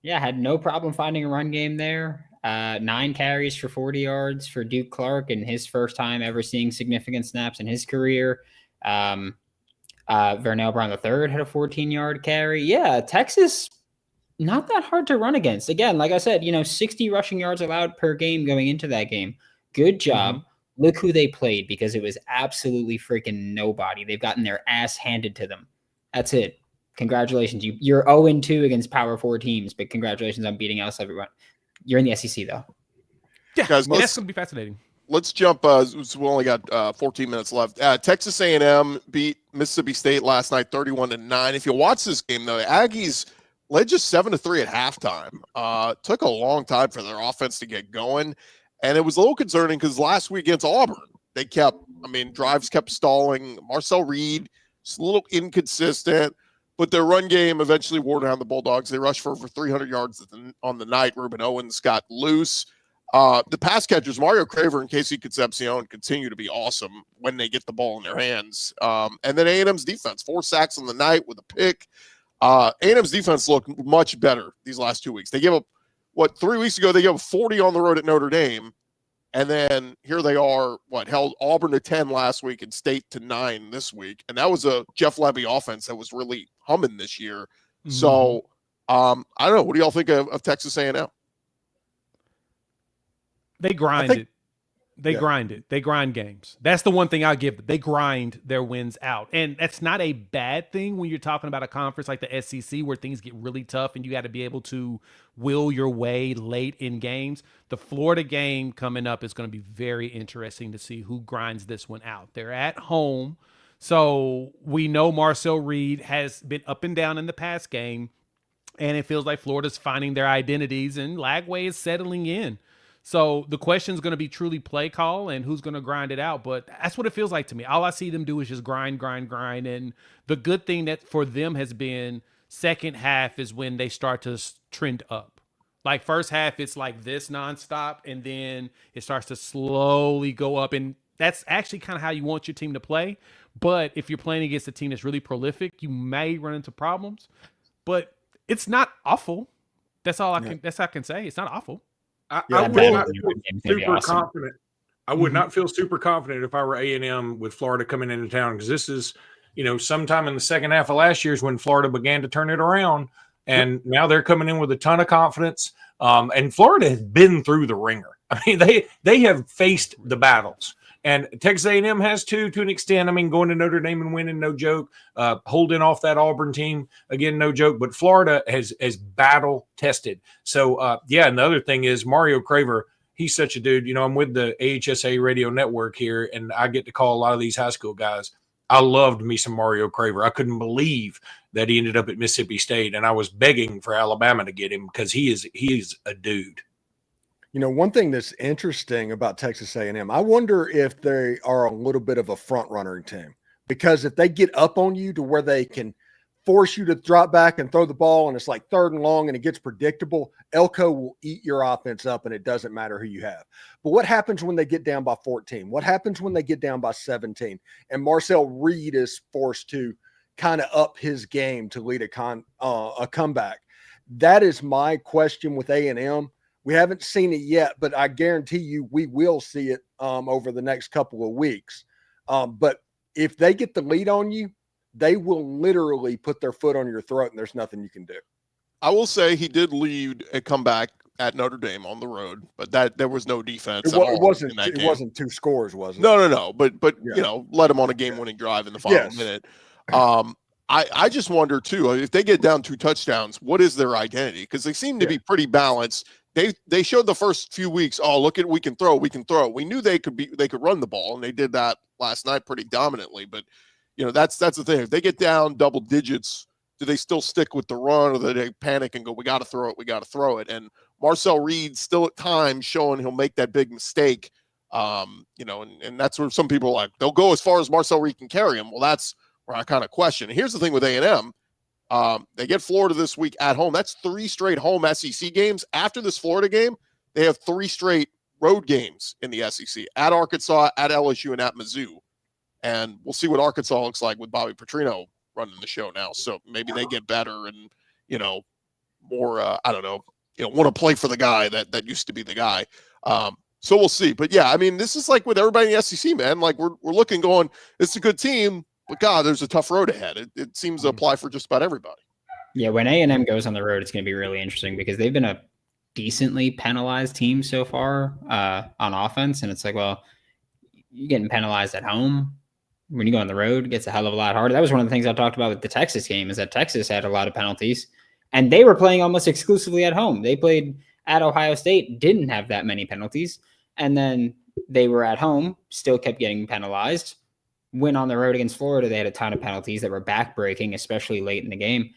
Yeah, had no problem finding a run game there. 9 carries for 40 yards for Duke Clark in his first time ever seeing significant snaps in his career. Vernell Brown III had a 14-yard carry. Yeah, Texas, not that hard to run against. Again, like I said, 60 rushing yards allowed per game going into that game. Good job. Mm-hmm. Look who they played, because it was absolutely freaking nobody. They've gotten their ass handed to them. That's it. Congratulations. You're 0-2 against Power 4 teams, but congratulations on beating else everyone. You're in the SEC, though. Yeah, guys, that's going to be fascinating. Let's jump. We only got 14 minutes left. Texas A&M beat Mississippi State last night, 31-9. If you watch this game, though, the Aggies led just 7-3 at halftime. Took a long time for their offense to get going, and it was a little concerning because last week against Auburn, drives kept stalling. Marcel Reed, just a little inconsistent, but their run game eventually wore down the Bulldogs. They rushed for over 300 yards on the night. Ruben Owens got loose. The pass catchers, Mario Craver and Casey Concepcion, continue to be awesome when they get the ball in their hands. And then A&M's defense, 4 sacks on the night with a pick. A&M's defense looked much better these last 2 weeks. They gave up, 3 weeks ago, they gave up 40 on the road at Notre Dame. And then here they are, held Auburn to 10 last week and State to 9 this week. And that was a Jeff Levy offense that was really humming this year. Mm-hmm. So, I don't know. What do y'all think of Texas A&M? They grind it. They grind it. They grind games. That's the one thing I'll give them. They grind their wins out. And that's not a bad thing when you're talking about a conference like the SEC where things get really tough and you got to be able to will your way late in games. The Florida game coming up is going to be very interesting to see who grinds this one out. They're at home. So we know Marcel Reed has been up and down in the pass game, and it feels like Florida's finding their identities and Lagway is settling in. So the question is going to be truly play call and who's going to grind it out. But that's what it feels like to me. All I see them do is just grind. And the good thing that for them has been second half is when they start to trend up. Like first half, it's like this nonstop. And then it starts to slowly go up. And that's actually kind of how you want your team to play. But if you're playing against a team that's really prolific, you may run into problems. But it's not awful. That's all I can say. It's not awful. I would not feel super confident. I would not feel super confident if I were A&M with Florida coming into town, because this is, sometime in the second half of last year is when Florida began to turn it around, and now they're coming in with a ton of confidence. And Florida has been through the ringer. I mean, they have faced the battles, and Texas A&M has to an extent. I mean, going to Notre Dame and winning, no joke. Holding off that Auburn team, again, no joke. But Florida has battle tested. So, and the other thing is Mario Craver. He's such a dude. I'm with the AHSA radio network here, and I get to call a lot of these high school guys. I loved me some Mario Craver. I couldn't believe that he ended up at Mississippi State, and I was begging for Alabama to get him because he is a dude. One thing that's interesting about Texas A&M, I wonder if they are a little bit of a front-runner team, because if they get up on you to where they can force you to drop back and throw the ball and it's like 3rd and long and it gets predictable, Elko will eat your offense up and it doesn't matter who you have. But what happens when they get down by 14? What happens when they get down by 17? And Marcel Reed is forced to kind of up his game to lead a comeback. That is my question with A&M. We haven't seen it yet, but I guarantee you we will see it over the next couple of weeks. But if they get the lead on you, they will literally put their foot on your throat, and there's nothing you can do. I will say he did lead a comeback at Notre Dame on the road, but there was no defense at all. It wasn't 2 scores, was it? No. But Yeah. you know, let him on a game-winning drive in the final minute. I just wonder too, if they get down 2 touchdowns, what is their identity? Because they seem to be pretty balanced. They showed the first few weeks, oh, look at we can throw. We knew they could run the ball, and they did that last night pretty dominantly. But you know, that's the thing. If they get down double digits, do they still stick with the run, or do they panic and go, we got to throw it? And Marcel Reed still at times showing he'll make that big mistake. You know, and that's where some people are like, they'll go as far as Marcel Reed can carry him. Well, that's where I kind of question. And here's the thing with A&M. They get Florida this week at home. That's 3 straight home SEC games. After this Florida game, they have 3 straight road games in the SEC, at Arkansas, at LSU, and at Mizzou. And we'll see what Arkansas looks like with Bobby Petrino running the show now. So maybe they get better and, you know, more, I don't know, you know, want to play for the guy that used to be the guy. So we'll see. But yeah, I mean, this is like with everybody in the SEC, man. Like we're looking going, it's a good team, but God, there's a tough road ahead. It seems to apply for just about everybody. Yeah, when A&M goes on the road, it's going to be really interesting because they've been a decently penalized team so far on offense. And it's like, well, you're getting penalized at home. When you go on the road, it gets a hell of a lot harder. That was one of the things I talked about with the Texas game, is that Texas had a lot of penalties, and they were playing almost exclusively at home. They played at Ohio State, didn't have that many penalties, and then they were at home, still kept getting penalized. Went on the road against Florida, they had a ton of penalties that were backbreaking, especially late in the game.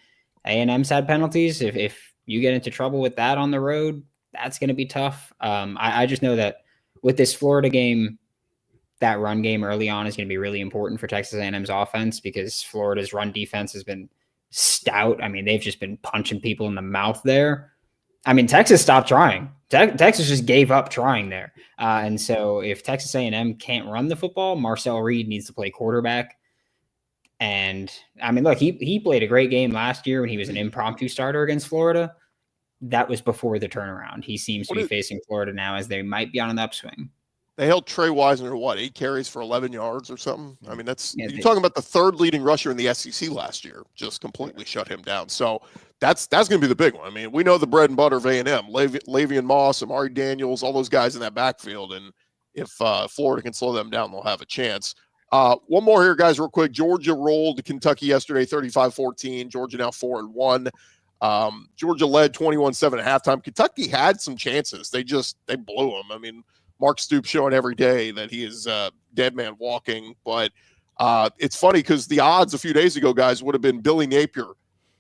A&M's had penalties. If you get into trouble with that on the road, that's going to be tough. I just know that with this Florida game, that run game early on is going to be really important for Texas A&M's offense, because Florida's run defense has been stout. I mean, they've just been punching people in the mouth there. I mean, Texas stopped trying. Texas just gave up trying there. And so if Texas A&M can't run the football, Marcel Reed needs to play quarterback. And I mean, look, he played a great game last year when he was an impromptu starter against Florida. That was before the turnaround. He seems to be facing Florida now as they might be on an upswing. They held Trey Wisner to 8 carries for 11 yards or something. I mean, you're talking about the 3rd leading rusher in the SEC last year, just completely shut him down. So that's going to be the big one. I mean, we know the bread and butter of A&M, Lavian Moss, Amari Daniels, all those guys in that backfield. And if Florida can slow them down, they'll have a chance. One more here, guys, real quick. Georgia rolled Kentucky yesterday, 35-14. Georgia now 4-1. Georgia led 21-7 at halftime. Kentucky had some chances. They blew them. I mean, Mark Stoops showing every day that he is dead man walking. But it's funny because the odds a few days ago, guys, would have been Billy Napier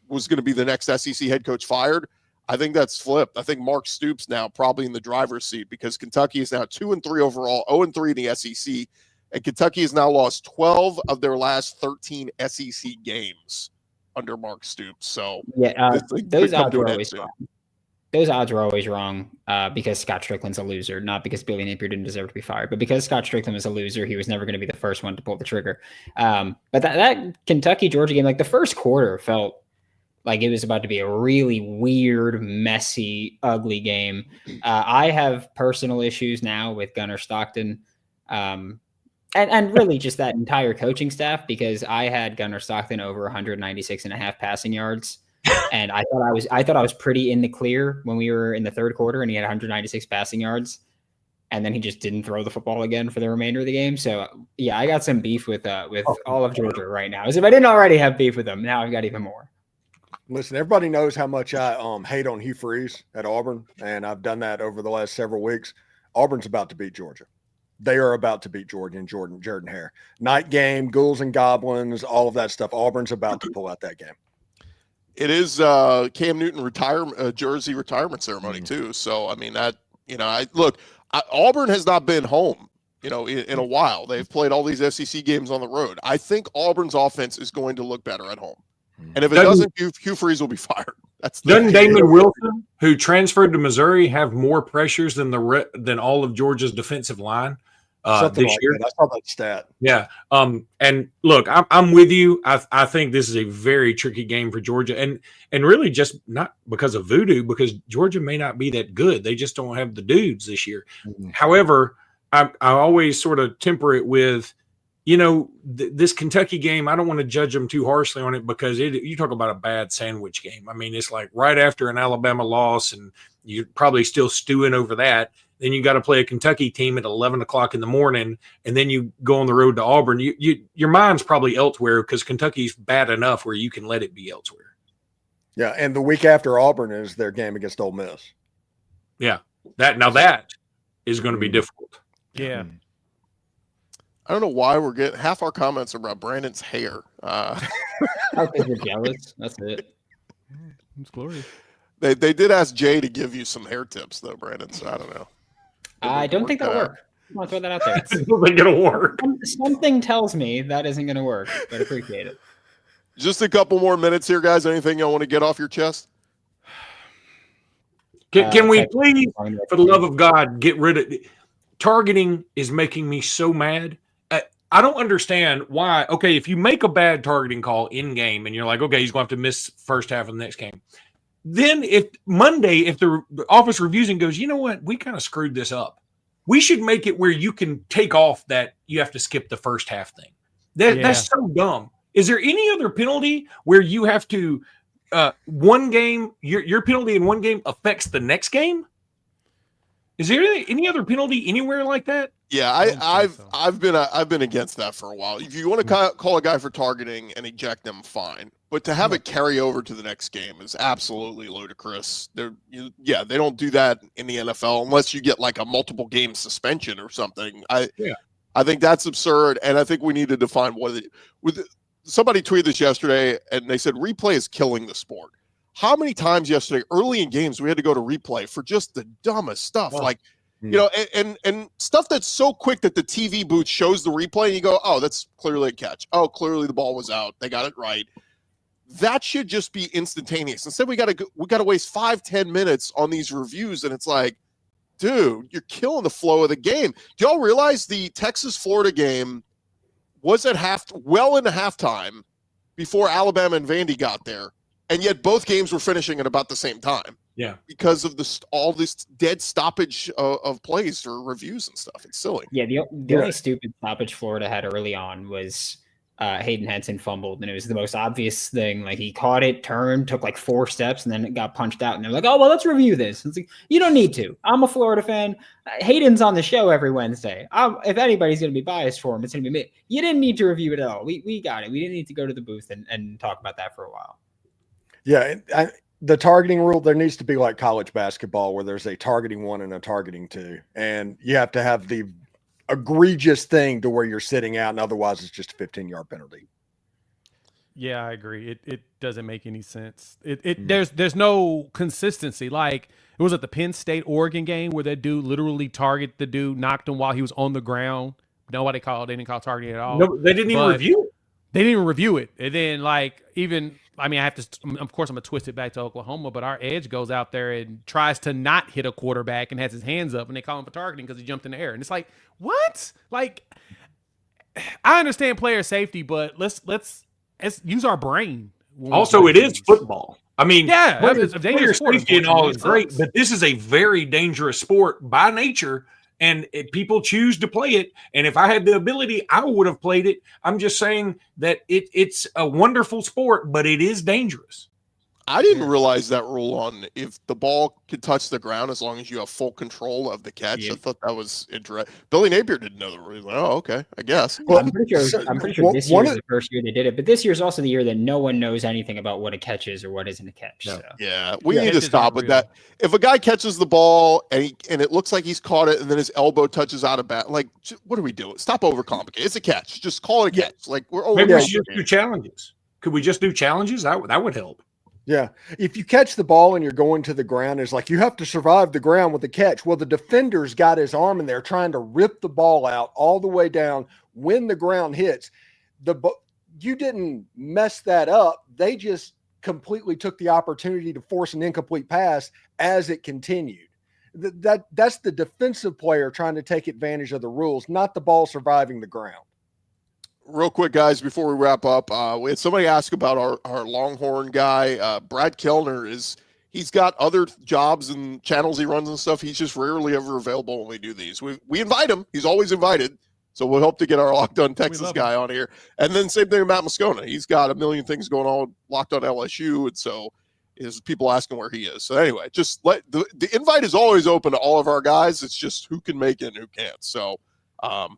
was going to be the next SEC head coach fired. I think that's flipped. I think Mark Stoops now probably in the driver's seat, because Kentucky is now 2-3 overall, 0-3 in the SEC. And Kentucky has now lost 12 of their last 13 SEC games under Mark Stoops. So yeah, those odds were always wrong. Those odds were always wrong because Scott Strickland's a loser, not because Billy Napier didn't deserve to be fired, but because Scott Strickland was a loser, he was never going to be the first one to pull the trigger. But that Kentucky-Georgia game, like the first quarter felt like it was about to be a really weird, messy, ugly game. I have personal issues now with Gunnar Stockton and really just that entire coaching staff, because I had Gunnar Stockton over 196.5 passing yards. And I thought I was pretty in the clear when we were in the third quarter, and he had 196 passing yards, and then he just didn't throw the football again for the remainder of the game. So yeah, I got some beef with all of Georgia right now. As if I didn't already have beef with them, now I've got even more. Listen, everybody knows how much I hate on Hugh Freeze at Auburn, and I've done that over the last several weeks. Auburn's about to beat Georgia. They are about to beat Georgia and Jordan Hare. Night game, ghouls and goblins, all of that stuff. Auburn's about to pull out that game. It is Cam Newton jersey retirement ceremony too. So I mean Auburn has not been home, in a while. They've played all these SEC games on the road. I think Auburn's offense is going to look better at home, and if it doesn't, Hugh Freeze will be fired. Doesn't Damon Wilson, who transferred to Missouri, have more pressures than all of Georgia's defensive line? Something this like year. That. I saw that stat. Yeah. And look, I'm with you. I think this is a very tricky game for Georgia, and really just not because of voodoo, because Georgia may not be that good. They just don't have the dudes this year. Mm-hmm. However, I always sort of temper it with this Kentucky game, I don't want to judge them too harshly on it because you talk about a bad sandwich game. I mean, it's like right after an Alabama loss and you're probably still stewing over that. Then you got to play a Kentucky team at 11 o'clock in the morning, and then you go on the road to Auburn. Your mind's probably elsewhere because Kentucky's bad enough where you can let it be elsewhere. Yeah, and the week after Auburn is their game against Ole Miss. Yeah, that is going to be difficult. Yeah. I don't know why we're getting half our comments are about Brandon's hair. I think you're jealous. That's it. It's glorious. They did ask Jay to give you some hair tips, though, Brandon. So I don't know. I don't think that'll work. I want to throw that out there. I don't think it'll work. Something tells me that isn't going to work, but I appreciate it. Just a couple more minutes here, guys. Anything you want to get off your chest? Can we please, for the love of God, get rid of it? Targeting is making me so mad. I don't understand why. Okay, if you make a bad targeting call in game and you're like, okay, he's going to have to miss first half of the next game. Then if the office reviews and goes, you know what, we kind of screwed this up. We should make it where you can take off that you have to skip the first half thing. That's so dumb. Is there any other penalty where you have to one game, your penalty in one game affects the next game? Is there any other penalty anywhere like that? Yeah, I've been against that for a while. If you want to call a guy for targeting and eject them, fine. But to have it carry over to the next game is absolutely ludicrous. They don't do that in the NFL unless you get like a multiple game suspension or something. I think that's absurd, and I think we need to define somebody tweeted this yesterday, and they said replay is killing the sport. How many times yesterday, early in games, we had to go to replay for just the dumbest stuff, and stuff that's so quick that the TV booth shows the replay, and you go, "Oh, that's clearly a catch. Oh, clearly the ball was out. They got it right." That should just be instantaneous. Instead, we got to waste 5-10 minutes on these reviews, and it's like, dude, you're killing the flow of the game. Do y'all realize the Texas-Florida game was at well into halftime before Alabama and Vandy got there, and yet both games were finishing at about the same time? Yeah, because of all this dead stoppage of plays or reviews and stuff. It's silly. Yeah, the only stupid stoppage Florida had early on was Hayden Henson fumbled, and it was the most obvious thing. Like, he caught it, turned, took like 4 steps, and then it got punched out. And they're like, "Oh, well, let's review this." It's like, you don't need to. I'm a Florida fan. Hayden's on the show every Wednesday. If anybody's going to be biased for him, it's going to be me. You didn't need to review it at all. We got it. We didn't need to go to the booth and talk about that for a while. Yeah, the targeting rule, there needs to be like college basketball where there's a targeting 1 and a targeting 2. And you have to have the egregious thing to where you're sitting out, and otherwise it's just a 15-yard penalty. Yeah, I agree. It doesn't make any sense. There's no consistency. Like, it was at the Penn State Oregon game where that dude literally targeted the dude, knocked him while he was on the ground. They didn't call targeting at all. No, they didn't even review it. They didn't even review it. And then, like, I have to, of course, I'm going to twist it back to Oklahoma, but our edge goes out there and tries to not hit a quarterback and has his hands up, and they call him for targeting because he jumped in the air. And it's like, what? Like, I understand player safety, but let's use our brain. Also, it is football. I mean, it's a dangerous sport. Safety and all is great, but this is a very dangerous sport by nature. And people choose to play it. And if I had the ability, I would have played it. I'm just saying that it's a wonderful sport, but it is dangerous. I didn't realize that rule on if the ball could touch the ground as long as you have full control of the catch. Yeah. I thought that was interesting. Billy Napier didn't know the rule. Like, oh, okay, I guess. Well, I'm pretty sure this year is the first year they did it, but this year is also the year that no one knows anything about what a catch is or what isn't a catch. No. So. Yeah, we need to stop with that. If a guy catches the ball and it looks like he's caught it and then his elbow touches out of bat, like, what are we doing? Stop overcomplicating. It's a catch. Just call it a catch. Like, maybe we should just do challenges. Could we just do challenges? That would help. Yeah. If you catch the ball and you're going to the ground, it's like you have to survive the ground with the catch. Well, the defender's got his arm in there trying to rip the ball out all the way down when the ground hits. You didn't mess that up. They just completely took the opportunity to force an incomplete pass as it continued. That's the defensive player trying to take advantage of the rules, not the ball surviving the ground. Real quick, guys, before we wrap up, we had somebody ask about our Longhorn guy. Brad Kellner he's got other jobs and channels he runs and stuff. He's just rarely ever available when we do these. We invite him. He's always invited. So we'll hope to get our Locked On Texas love guy on here. And then same thing with Matt Moscona. He's got a million things going on with Locked On LSU. And so is people asking where he is. So anyway, just let the invite is always open to all of our guys. It's just who can make it and who can't. So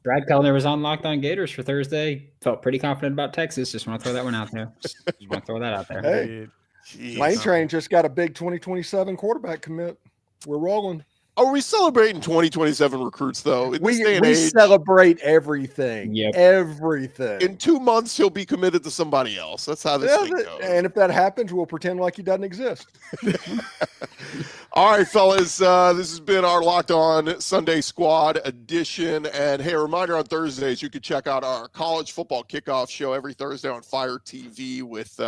Brad Kellner was on Locked On Gators for Thursday. Felt pretty confident about Texas. Just want to throw that one out there. Just want to throw that out there. Hey, Jeez. Lane Train just got a big 2027 quarterback commit. We're rolling. Are we celebrating 2027 recruits though? In this day and We age, celebrate everything. Yep. Everything. in 2 months he'll be committed to somebody else. That's how this Yeah, thing goes. and if that happens, we'll pretend like he doesn't exist. All right, fellas, this has been our Locked On Sunday Squad edition. And hey, a reminder on Thursdays, you can check out our college football kickoff show every Thursday on Fire TV with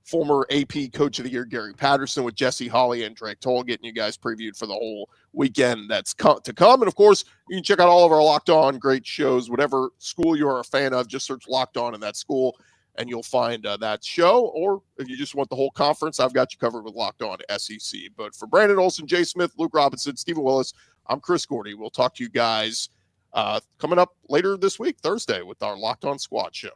former AP Coach of the Year Gary Patterson, with Jesse Hawley and Drake Toll, getting you guys previewed for the whole weekend that's to come. And of course, you can check out all of our Locked On great shows. Whatever school you're a fan of, just search Locked On in that school and you'll find that show. Or if you just want the whole conference, I've got you covered with Locked On SEC. But for Brandon Olson, Jay Smith, Luke Robinson, Stephen Willis, I'm Chris Gordy. We'll talk to you guys coming up later this week, Thursday, with our Locked On Squad show.